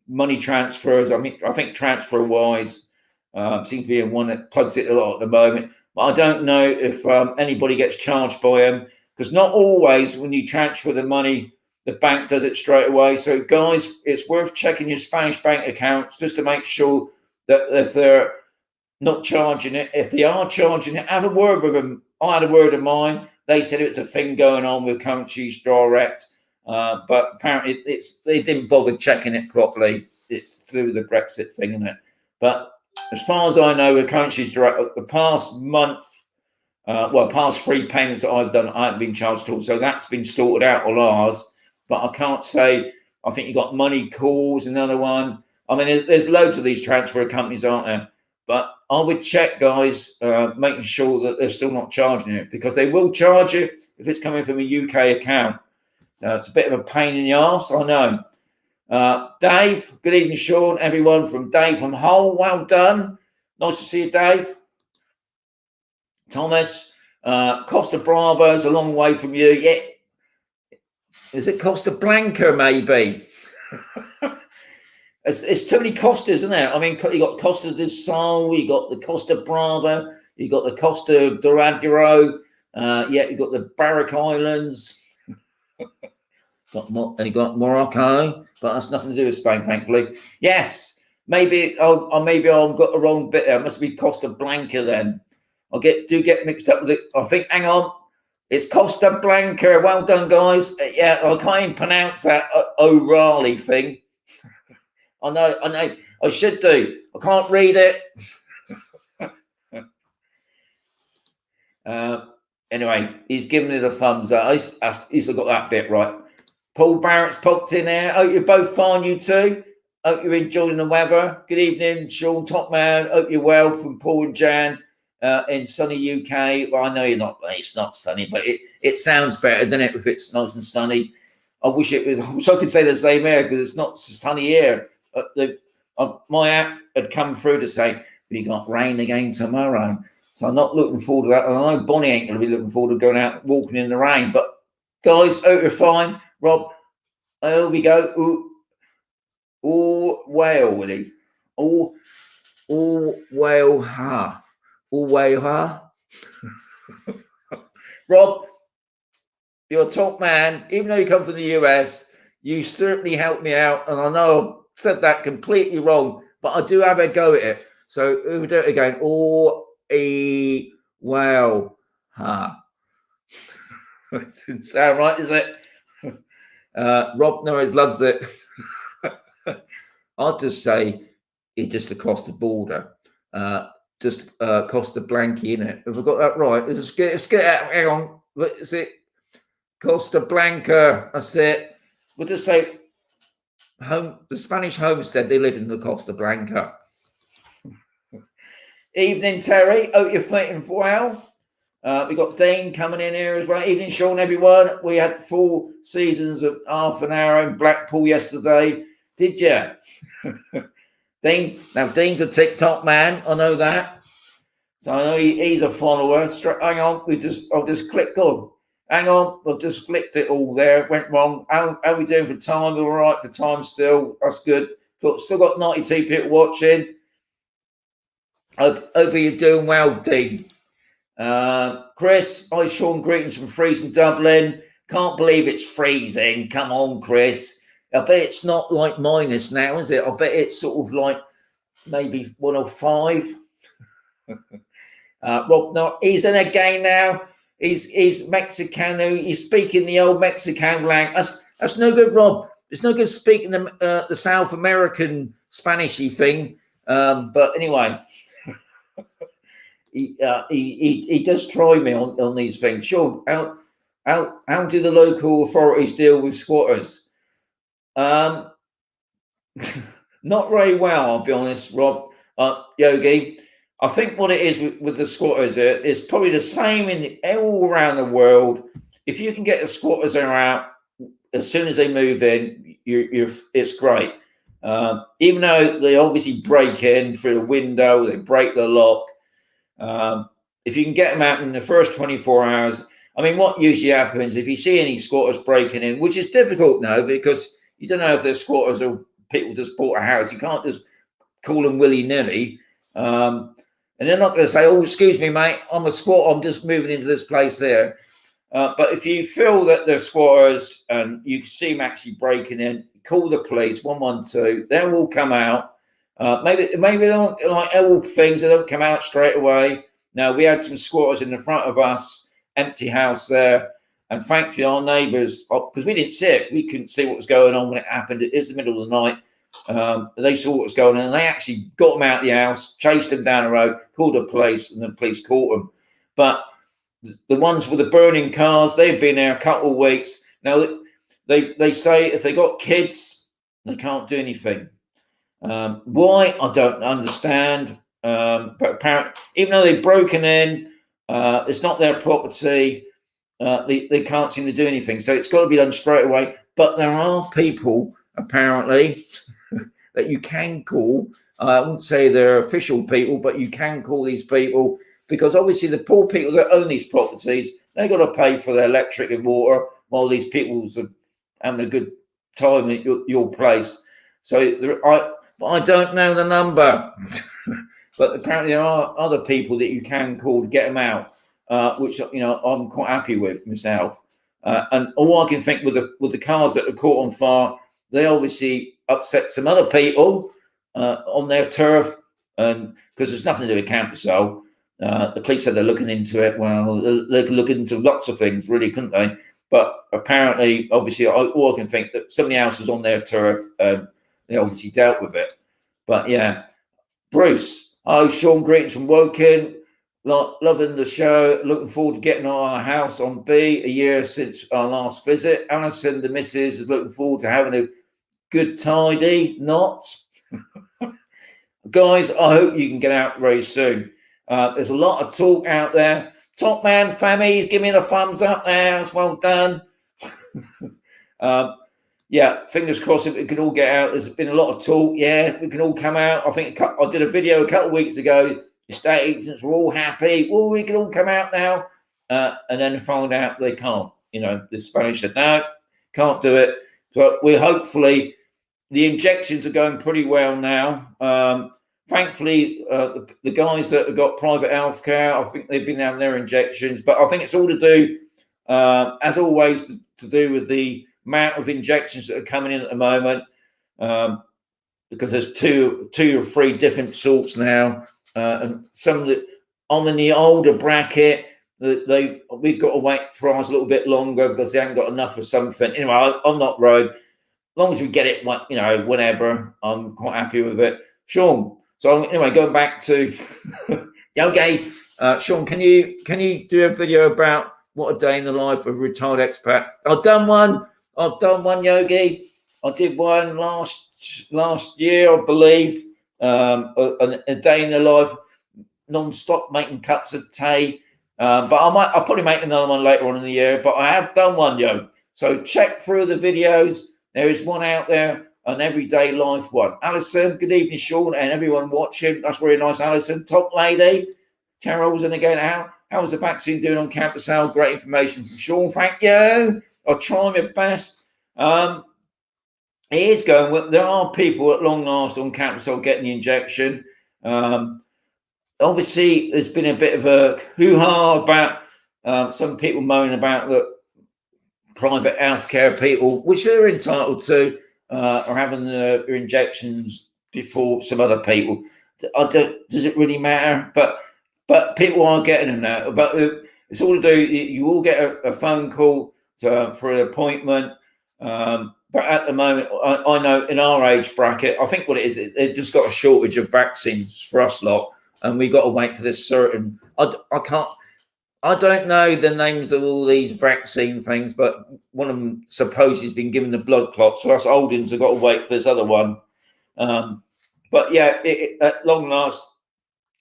Speaker 1: money transfers. I mean, I think TransferWise seems to be one that plugs it a lot at the moment. But I don't know if anybody gets charged by them, because not always when you transfer the money, the bank does it straight away. So, guys, it's worth checking your Spanish bank accounts just to make sure that if they're not charging it, if they are charging it, have a word with them. I had a word of mine. They said it's a thing going on with Currency Direct, but apparently they didn't bother checking it properly. It's through the Brexit thing, isn't it? But as far as I know, with Currency Direct, the past month, past 3 payments that I've done, I haven't been charged at all. So that's been sorted out on ours. But I can't say. I think you got Money Calls, another one. I mean, there's loads of these transfer companies, aren't there? But I would check, guys, making sure that they're still not charging it, because they will charge you if it's coming from a UK account. It's a bit of a pain in the arse, I know. Dave, good evening, Sean. Everyone from Dave from Hull, well done. Nice to see you, Dave. Thomas, Costa Brava is a long way from you. Yeah. Is it Costa Blanca, maybe? It's too many Costas, isn't there? I mean, you got Costa del Sol, you got the Costa Brava, you got the Costa Doradero, you got the Barrack Islands, you got Morocco, but that's nothing to do with Spain, thankfully. Yes, maybe I've got the wrong bit there. It must be Costa Blanca then. I do get mixed up with it. I think, hang on, it's Costa Blanca. Well done, guys. Yeah, I can't even pronounce that O'Reilly thing. I know, I should do. I can't read it. Anyway, he's giving it a thumbs up. He's got that bit right. Paul Barrett's popped in there. Hope you're both fine, you two. Hope you're enjoying the weather. Good evening, Sean Topman. Hope you're well, from Paul and Jan in sunny UK. Well, I know you're not. It's not sunny, but it sounds better, doesn't it, if it's nice and sunny. I wish I could say the same here, because it's not sunny here. My app had come through to say we got rain again tomorrow, so I'm not looking forward to that. And I know Bonnie ain't going to be looking forward to going out walking in the rain. But guys, hope you're fine. Rob, here we go. All whale, Willie. All whale, ha. All whale, ha. Rob, you're a top man. Even though you come from the US, you certainly helped me out, and I know said that completely wrong, but I do have a go at it. So we'll do it again. Wow. It didn't sound right, is it? Rob Norris loves it. I'll just say it's just across the border. Just Costa Blanca, innit? Have I got that right? Let's get out. Hang on. Is it Costa Blanca? That's it. We'll just say the Spanish Homestead. They live in the Costa Blanca. Evening, Terry. Hope you're fitting well. We got Dean coming in here as well. Evening, Sean, everyone. We had 4 seasons of half an hour in Blackpool yesterday. Did you? Dean. Now, Dean's a TikTok man. I know that. So I know he's a follower. Hang on. I'll just click on. Hang on. I've just flicked it all there. It went wrong. How are we doing for time? We're all right for time still. That's good. Still got 92 people watching. Hope you're doing well, Dean. Chris, hi Sean, greetings from freezing Dublin. Can't believe it's freezing. Come on, Chris. I bet it's not like minus now, is it? I bet it's sort of like maybe 105. Rob, no, he's in again now. He's Mexicano. He's speaking the old Mexican language. That's no good, Rob. It's no good speaking the South American Spanishy thing. But anyway. He does try me on these things. Sure, how how do the local authorities deal with squatters? Not very well, I'll be honest, Rob. Yogi, I think what it is with the squatters, it's probably the same in all around the world. If you can get the squatters out as soon as they move in, it's great. Even though they obviously break in through the window, they break the lock. If you can get them out in the first 24 hours, I mean, what usually happens if you see any squatters breaking in, which is difficult now because you don't know if they're squatters or people just bought a house. You can't just call them willy-nilly. And they're not going to say, oh, excuse me, mate, I'm a squatter. I'm just moving into this place there. But if you feel that they're squatters and you see them actually breaking in, call the police, 112. They will come out. Maybe they don't, like all things, they don't come out straight away. Now, we had some squatters in the front of us, empty house there. And thankfully, our neighbours, because we didn't see it, we couldn't see what was going on when it happened. It was the middle of the night. They saw what was going on and they actually got them out of the house, chased them down the road, called the police, and the police caught them. But the ones with the burning cars, they've been there a couple of weeks. Now, they say if they got kids, they can't do anything. Why? I don't understand. But apparently, even though they've broken in, it's not their property. They can't seem to do anything. So it's got to be done straight away. But there are people, apparently, that you can call. I wouldn't say they're official people, but you can call these people because obviously the poor people that own these properties, they've got to pay for their electric and water while these people are having a good time at your place. So I don't know the number, but apparently there are other people that you can call to get them out, which I'm quite happy with myself. And all I can think with the cars that are caught on fire, they obviously upset some other people on their turf, and because there's nothing to do with Camposol. The police said they're looking into it. Well, they could look into lots of things, really, couldn't they? But apparently, obviously, all I can think that somebody else was on their turf. They obviously dealt with it. But yeah, Bruce. Hi, Sean. Greetings from Woking. Loving the show. Looking forward to getting our house on B. A year since our last visit. Alison, the missus, is looking forward to having a good tidy. Not. Guys, I hope you can get out very soon. There's a lot of talk out there. Top man, Fammies, give me the thumbs up there. It's well done. Yeah, fingers crossed if we can all get out. There's been a lot of talk. Yeah, we can all come out. I think I did a video a couple of weeks ago. Estate agents were all happy. Oh, we can all come out now. And then found out they can't. The Spanish said, no, can't do it. But we're hopefully, the injections are going pretty well now. Thankfully, the guys that have got private healthcare, I think they've been having their injections. But I think it's all to do, as always, to do with the amount of injections that are coming in at the moment. Because there's two or three different sorts now. And some that I'm in the older bracket, we've got to wait for ours a little bit longer because they haven't got enough of something. Anyway, I'm not worried. As long as we get it, whenever, I'm quite happy with it. Sean. So anyway, going back to okay, Sean, can you do a video about what a day in the life of a retired expat? I've done one, Yogi. I did one last year, I believe. A day in the life, non-stop making cups of tea. But I'll probably make another one later on in the year. But I have done one, yo. So check through the videos. There is one out there. An everyday life one. Alison, good evening, Sean, and everyone watching. That's very nice, Alison. Top lady. Carol's in again. How was the vaccine doing on Camposol? Great information from Sean. Thank you. I'll try my best. It is going well. There are people at long last on Camposol getting the injection. Obviously, there's been a bit of a hoo-ha about some people moaning about the private healthcare people, which they're entitled to. Or having their injections before some other people. Does it really matter? But people are getting them now. But it's all to do. You all get a phone call for an appointment. But at the moment, I know in our age bracket, I think what it is, they've just got a shortage of vaccines for us lot, and we've got to wait for this certain. I can't. I don't know the names of all these vaccine things, but one of them supposedly has been given the blood clot. So us Oldens have got to wait for this other one. But yeah, at long last,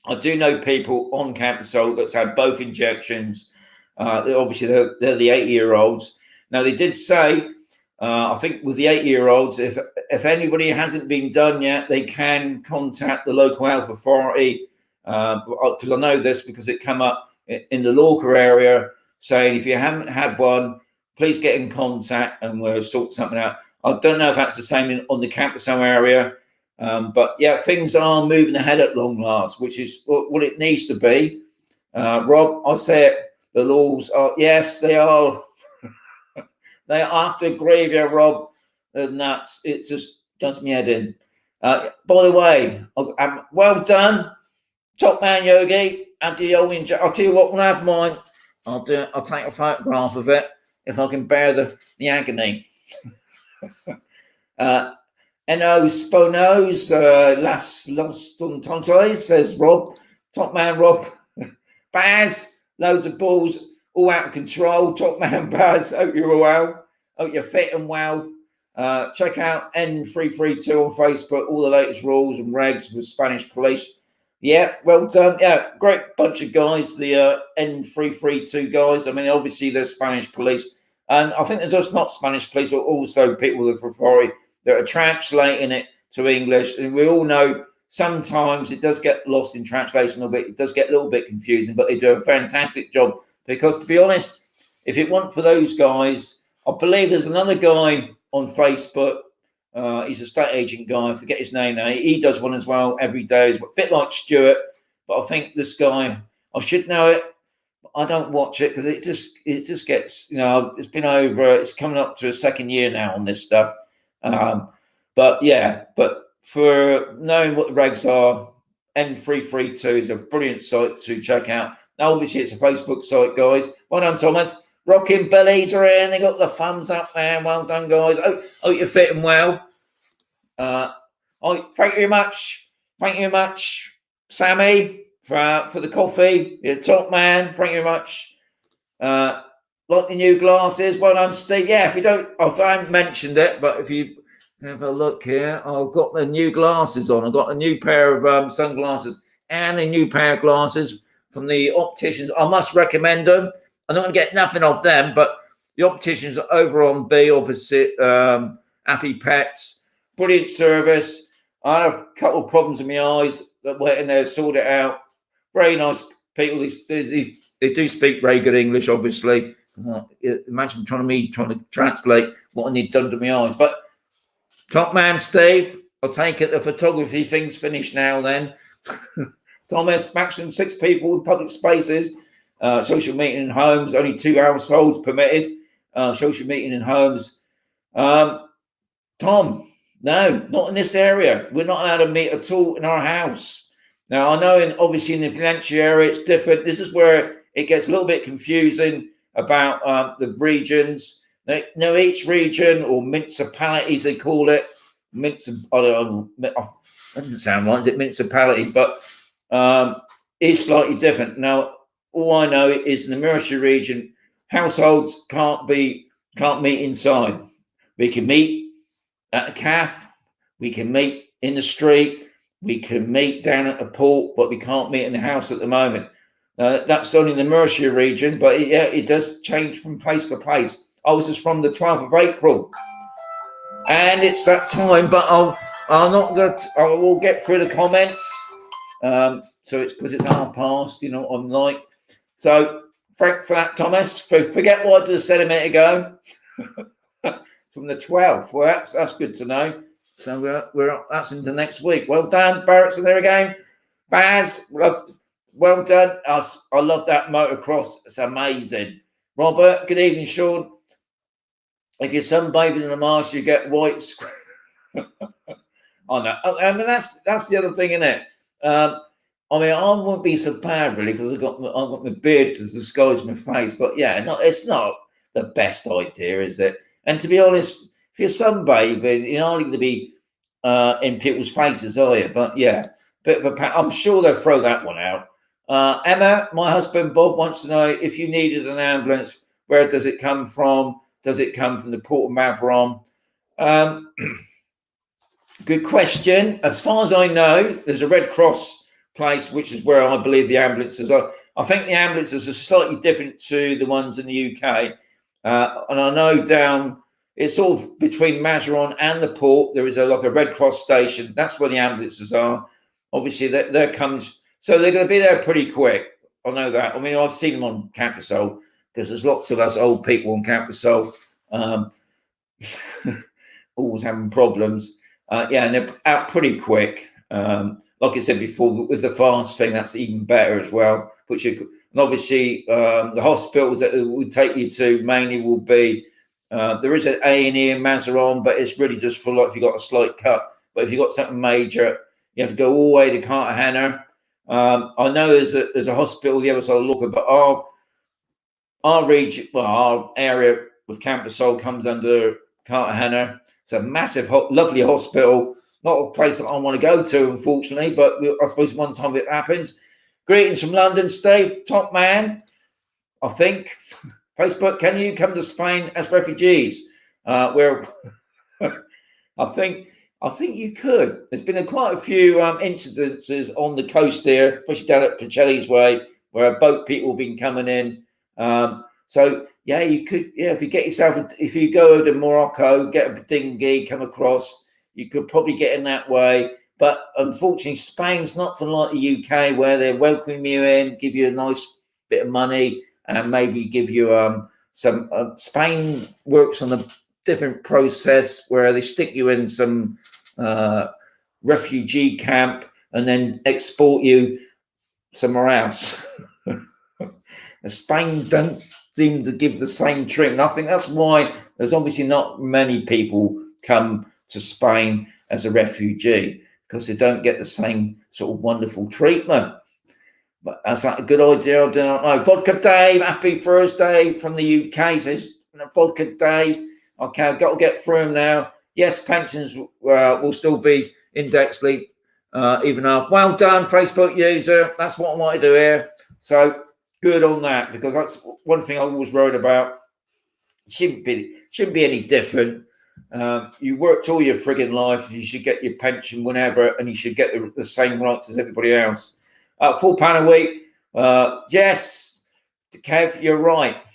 Speaker 1: I do know people on Camposol that's had both injections. Obviously, they're the 80-year-olds. Now, they did say, I think with the 80-year-olds, if anybody hasn't been done yet, they can contact the local health authority. Because I know this because it came up in the Lorca area saying if you haven't had one, please get in contact and we'll sort something out. I don't know if that's the same on the Camposol area. But yeah, things are moving ahead at long last, which is what it needs to be. Rob, I say it, the laws are, yes, they are. They have to agree with you, Rob. They're nuts. It just does me head in. By the way, well done, Top Man Yogi. I'll tell you what, when I have mine, I'll take a photograph of it if I can bear the agony. No Sponos, lost on Tontoys, says Rob. Top Man Rob. Baz, loads of balls, all out of control. Top Man Baz, hope you're well. Hope you're fit and well. Check out N332 on Facebook, all the latest rules and regs with Spanish police. Yeah, well done. Yeah, great bunch of guys, the N332 guys. I mean, obviously, they're Spanish police. And I think they're just not Spanish police, or also people with authority that are translating it to English. And we all know sometimes it does get lost in translation a little bit. It does get a little bit confusing, but they do a fantastic job. Because to be honest, if it weren't for those guys, I believe there's another guy on Facebook. He's a state agent guy. I forget his name now. He does one as well every day. It's a bit like Stuart, but I think this guy, I should know it. I don't watch it because it just gets, it's been over. It's coming up to a second year now on this stuff. But for knowing what the regs are, N332 is a brilliant site to check out. Now, obviously, it's a Facebook site, guys. Well done, Thomas. Rocking Billies are in. They got the thumbs up there. Well done, guys. Oh, you're fitting well. Thank you very much. Thank you very much, Sammy, for the coffee. You're a top man. Thank you very much. Like the new glasses. Well done, Steve. Yeah, if I haven't mentioned it, but if you have a look here, I've got the new glasses on. I've got a new pair of sunglasses and a new pair of glasses from the opticians. I must recommend them. I'm not going to get nothing off them, but the opticians are over on B opposite Happy Pets. Brilliant service. I had a couple of problems with my eyes that went in there, sorted it out. Very nice people. They do speak very good English, obviously. Imagine trying to translate what I need done to my eyes. But top man, Steve, I'll take it. The photography thing's finished now then. Thomas, maximum 6 people in public spaces. Social meeting in homes, only 2 households permitted. Social meeting in homes. Tom, no, not in this area. We're not allowed to meet at all in our house. Now, I know obviously in the financial area, it's different. This is where it gets a little bit confusing about the regions. Now, each region or municipalities, they call it. I don't know, that doesn't sound right, is it municipality? But it's slightly different. Now, all I know is in the Mercia region, households can't meet inside. We can meet at a cafe, we can meet in the street, we can meet down at the port, but we can't meet in the house at the moment. That's only in the Mercia region, but it does change from place to place. I was just from the 12th of April, and it's that time. But I will get through the comments. So it's because it's half past, I'm like. So thank for that, Thomas. Forget what I just said a minute ago. From the 12th. Well, that's good to know. So that's into next week. Well done, Barrett's in there again. Baz, well done. I love that motocross. It's amazing. Robert, good evening, Sean. If you're sunbathing in the marsh, you get white. I know. I mean, that's the other thing, isn't it? I mean, I wouldn't be so bad really because I've got my beard to disguise my face. But yeah, it's not the best idea, is it? And to be honest, if you're sunbathing, you're not going to be in people's faces, are you? But yeah, bit of I'm sure they'll throw that one out. Emma, my husband Bob wants to know if you needed an ambulance, where does it come from? Does it come from the Port of Mavron? Good question. As far as I know, there's a Red Cross place, which is where I believe the ambulances are. I think the ambulances are slightly different to the ones in the UK. And I know down, it's sort of between Mazaron and the port, there is like a Red Cross station. That's where the ambulances are. Obviously, there comes, so they're going to be there pretty quick. I know that. I mean, I've seen them on Camposol because there's lots of us old people on Camposol always having problems. Yeah, and they're out pretty quick. Like I said before, with the fast thing, that's even better as well. And obviously, the hospitals that it would take you to mainly will be, there is an A&E in Mazaron, but it's really just for like if you got a slight cut. But if you got something major, you have to go all the way to Cartagena. I know there's a hospital the other side of Lorca, but our region, well, our area with Camposol comes under Cartagena. It's a massive, lovely hospital. Not a place that I want to go to, unfortunately, but I suppose one time it happens. Greetings from London, Steve, top man. I think Facebook, can you come to Spain as refugees? Where I think you could. There's been quite a few incidences on the coast here, especially down at Pacelli's Way, where boat people have been coming in. So yeah, you could. Yeah, if you go to Morocco, get a dinghy, come across, you could probably get in that way. But unfortunately, Spain's not for like the UK, where they welcome you in, give you a nice bit of money, and maybe give you some. Spain works on a different process where they stick you in some refugee camp and then export you somewhere else. Spain don't seem to give the same treatment. I think that's why there's obviously not many people come to Spain as a refugee, because they don't get the same sort of wonderful treatment. But is that a good idea? I don't know. Vodka Dave, happy Thursday from the UK, says Vodka Dave. Okay, I've got to get through them now. Yes, pensions will still be index linked even after. Well done, Facebook user. That's what I want to do here. So good on that, because that's one thing I always worried about. Shouldn't be any different. You worked all your frigging life. You should get your pension whenever, and you should get the same rights as everybody else. £4 a week. Yes, Kev, you're right.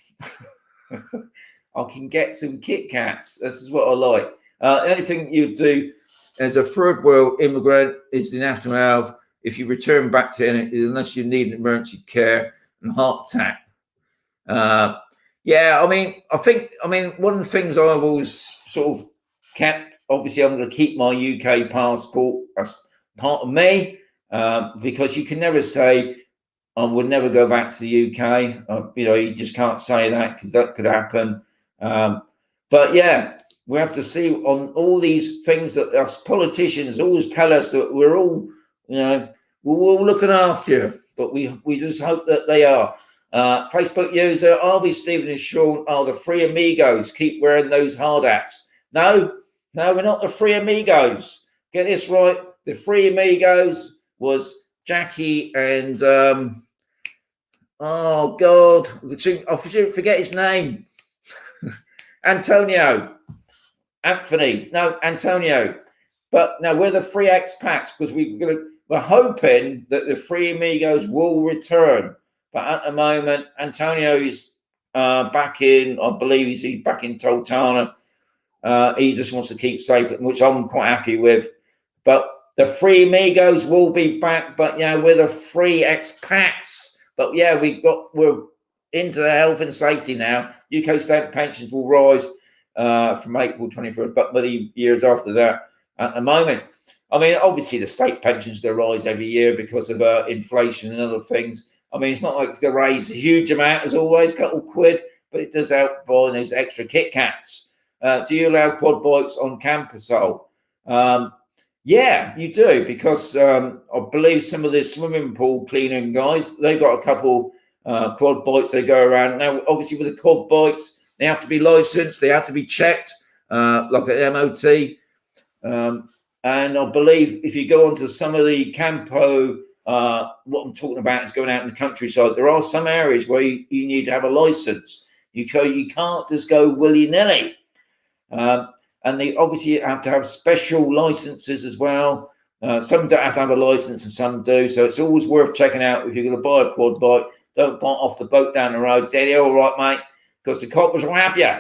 Speaker 1: I can get some Kit Kats. This is what I like. The only thing you do as a third world immigrant is the national health. If you return back to it, unless you need emergency care and heart attack. Yeah, I mean, one of the things I've always sort of kept, obviously, I'm going to keep my UK passport as part of me, because you can never say I would never go back to the UK. You just can't say that, because that could happen. But yeah, we have to see on all these things that us politicians always tell us that we're all, we're all looking after you, but we just hope that they are. Facebook user Harvey Stephen is Sean are the three amigos. Keep wearing those hard hats. No, we're not the three amigos. Get this right. The three amigos was Jackie and oh God, I forget his name. Antonio. But no, we're the three expats, because we're hoping that the three amigos will return. But at the moment, Antonio is back in, I believe he's back in Toltana. He just wants to keep safe, which I'm quite happy with. But the three amigos will be back, but yeah, we're the three expats. But yeah, we're into the health and safety now. UK state pensions will rise from April 21st, but the years after that. At the moment, I mean, obviously the state pensions do rise every year because of inflation and other things. I mean, it's not like it's going to raise a huge amount, as always, a couple of quid, but it does help buying those extra Kit Kats. Do you allow quad bikes on Camposol? Yeah, you do, because I believe some of the swimming pool cleaning guys, they've got a couple quad bikes they go around. Now, obviously, with the quad bikes, they have to be licensed, they have to be checked, like an MOT. And I believe if you go onto some of the Campo what I'm talking about is going out in the countryside. There are some areas where you need to have a license. You can't just go willy-nilly. And they obviously have to have special licenses as well. Some don't have to have a license and some do. So it's always worth checking out if you're going to buy a quad bike. Don't buy off the boat down the road. Say, yeah, all right, mate, because the coppers will have you.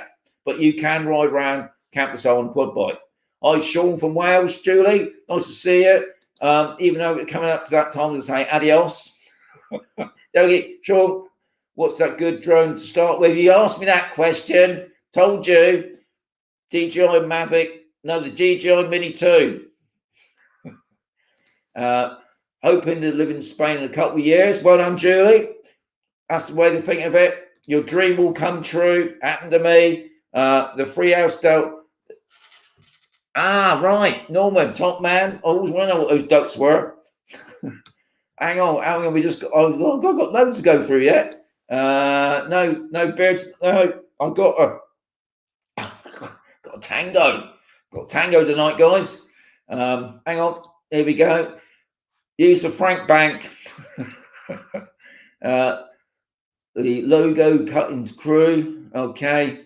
Speaker 1: But you can ride around Camposol on a quad bike. Hi, Sean from Wales. Julie, nice to see you. Even though we're coming up to that time to say adios. Okay, Sean, what's that good drone to start with? You asked me that question. Told you. DJI Mavic. No, the DJI Mini 2. Hoping to live in Spain in a couple of years. Well done, Julie. That's the way to think of it. Your dream will come true. Happened to me. The free house dealt. Ah, right. Norman, top man. I always want to know what those ducks were. hang on. I've got loads to go through yet. No birds. No, I've got a tango. Got a tango tonight, guys. Hang on. Here we go. Use the Frank Bank. The logo cutting crew. Okay.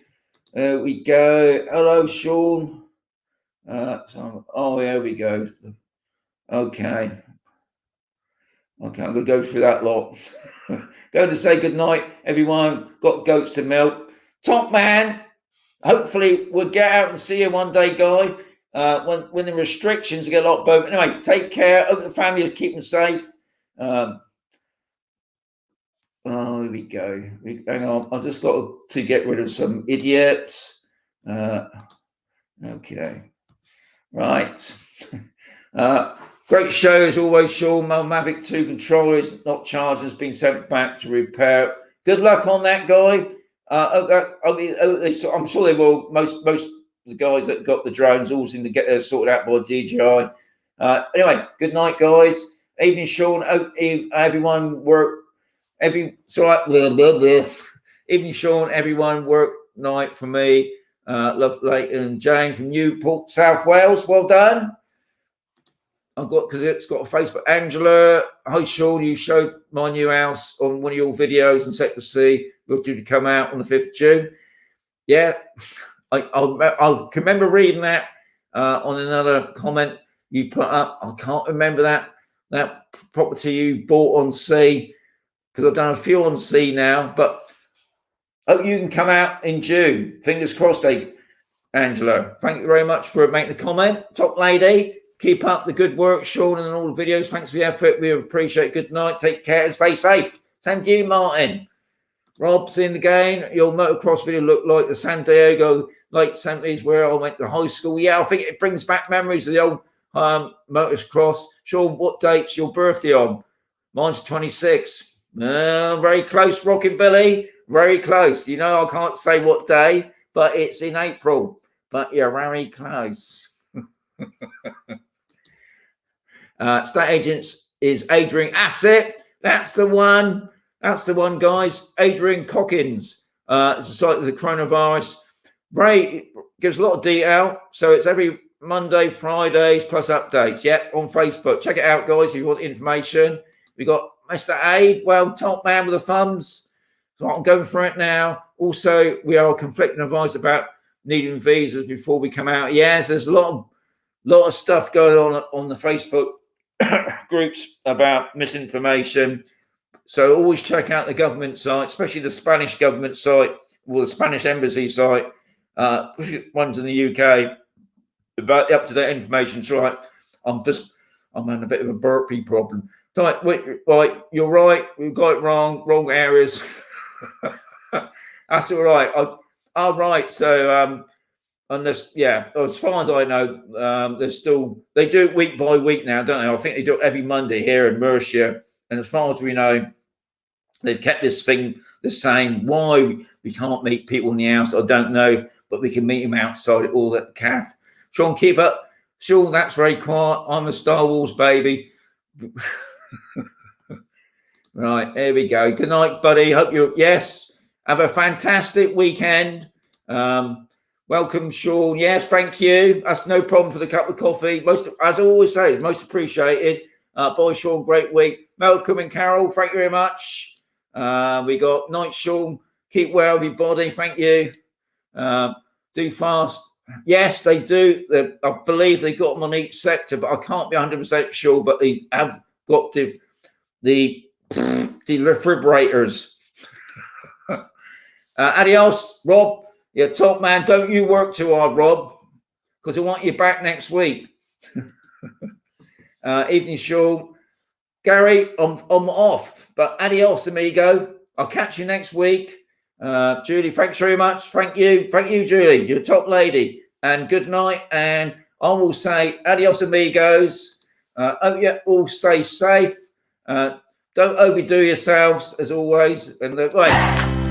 Speaker 1: There we go. Hello, Sean. Here we go. Okay, I'm going to go through that lot. Going to say good night, everyone. Got goats to milk. Top man. Hopefully we'll get out and see you one day, Guy. When the restrictions get a lot better. Anyway, take care. Hope the family is keeping safe. Here we go. Hang on. I just got to get rid of some idiots. Okay. Right. Great show as always, Sean. My Mavic 2 controller is not charged and has been sent back to repair. Good luck on that, Guy. I'm sure they will. Most of the guys that got the drones all seem to get theirs sorted out by DJI. Anyway, good night, guys. Evening, Sean. Everyone work. Evening, Sean. Everyone work night for me. Love Leighton Jane from Newport, South Wales. Well done. Because it's got a Facebook. Angela, hi Sean. You showed my new house on one of your videos and set to see. We're due to come out on the 5th of June. Yeah, I can remember reading that on another comment you put up. I can't remember that property you bought on sea, because I've done a few on sea now, but hope you can come out in June. Fingers crossed, Angela. Thank you very much for making the comment. Top lady, keep up the good work, Sean, and all the videos. Thanks for the effort. We appreciate it. Good night. Take care and stay safe. Same to you, Martin. Rob's in the game. Your motocross video looked like the San Diego Lake Santis where I went to high school. Yeah, I think it brings back memories of the old motocross. Sean, what date's your birthday on? Mine's 26. Very close, Rockin' Billy. Very close. You know, I can't say what day, but it's in April. But you're very close. State agents is Adrian Asset. That's the one. That's the one, guys. Adrian Cockins. It's a site of the coronavirus. Ray gives a lot of detail. So it's every Monday, Fridays, plus updates. Yeah, on Facebook. Check it out, guys, if you want information. We got Mr. Aid. Well, top man with the thumbs. So I'm going for it now. Also, we are conflicting advice about needing visas before we come out. Yes, there's a lot of stuff going on the Facebook groups about misinformation. So always check out the government site, especially the Spanish government site or the Spanish embassy site, ones in the UK, about the up-to-date information. So I'm having a bit of a burpee problem. Right, you're right. We've got it wrong areas. That's all right. All right. So unless, as far as I know, they do it week by week now, don't they? I think they do it every Monday here in Mercia. And as far as we know, they've kept this thing the same. Why we can't meet people in the house, I don't know, but we can meet them outside all at the calf. Sean, keep up. Sean, that's very quiet. I'm a Star Wars baby. Right, there we go. Good night, buddy. Hope have a fantastic weekend. Welcome, Sean. Yes, thank you. That's no problem for the cup of coffee. As I always say, it's most appreciated. Bye, Sean. Great week. Malcolm and Carol, thank you very much. We got Night Sean, keep well, everybody. Thank you. Do fast. Yes, they do. I believe they got them on each sector, but I can't be 100% sure. But they have got the refrigerators. Adios, Rob. You're top man. Don't you work too hard, Rob, because I want you back next week. Evening, Sean. Gary, I'm off, but adios, amigo. I'll catch you next week. Julie, thanks very much. Thank you, Julie. You're a top lady. And good night. And I will say adios, amigos. Hope you all stay safe. Don't overdo yourselves, as always. And right.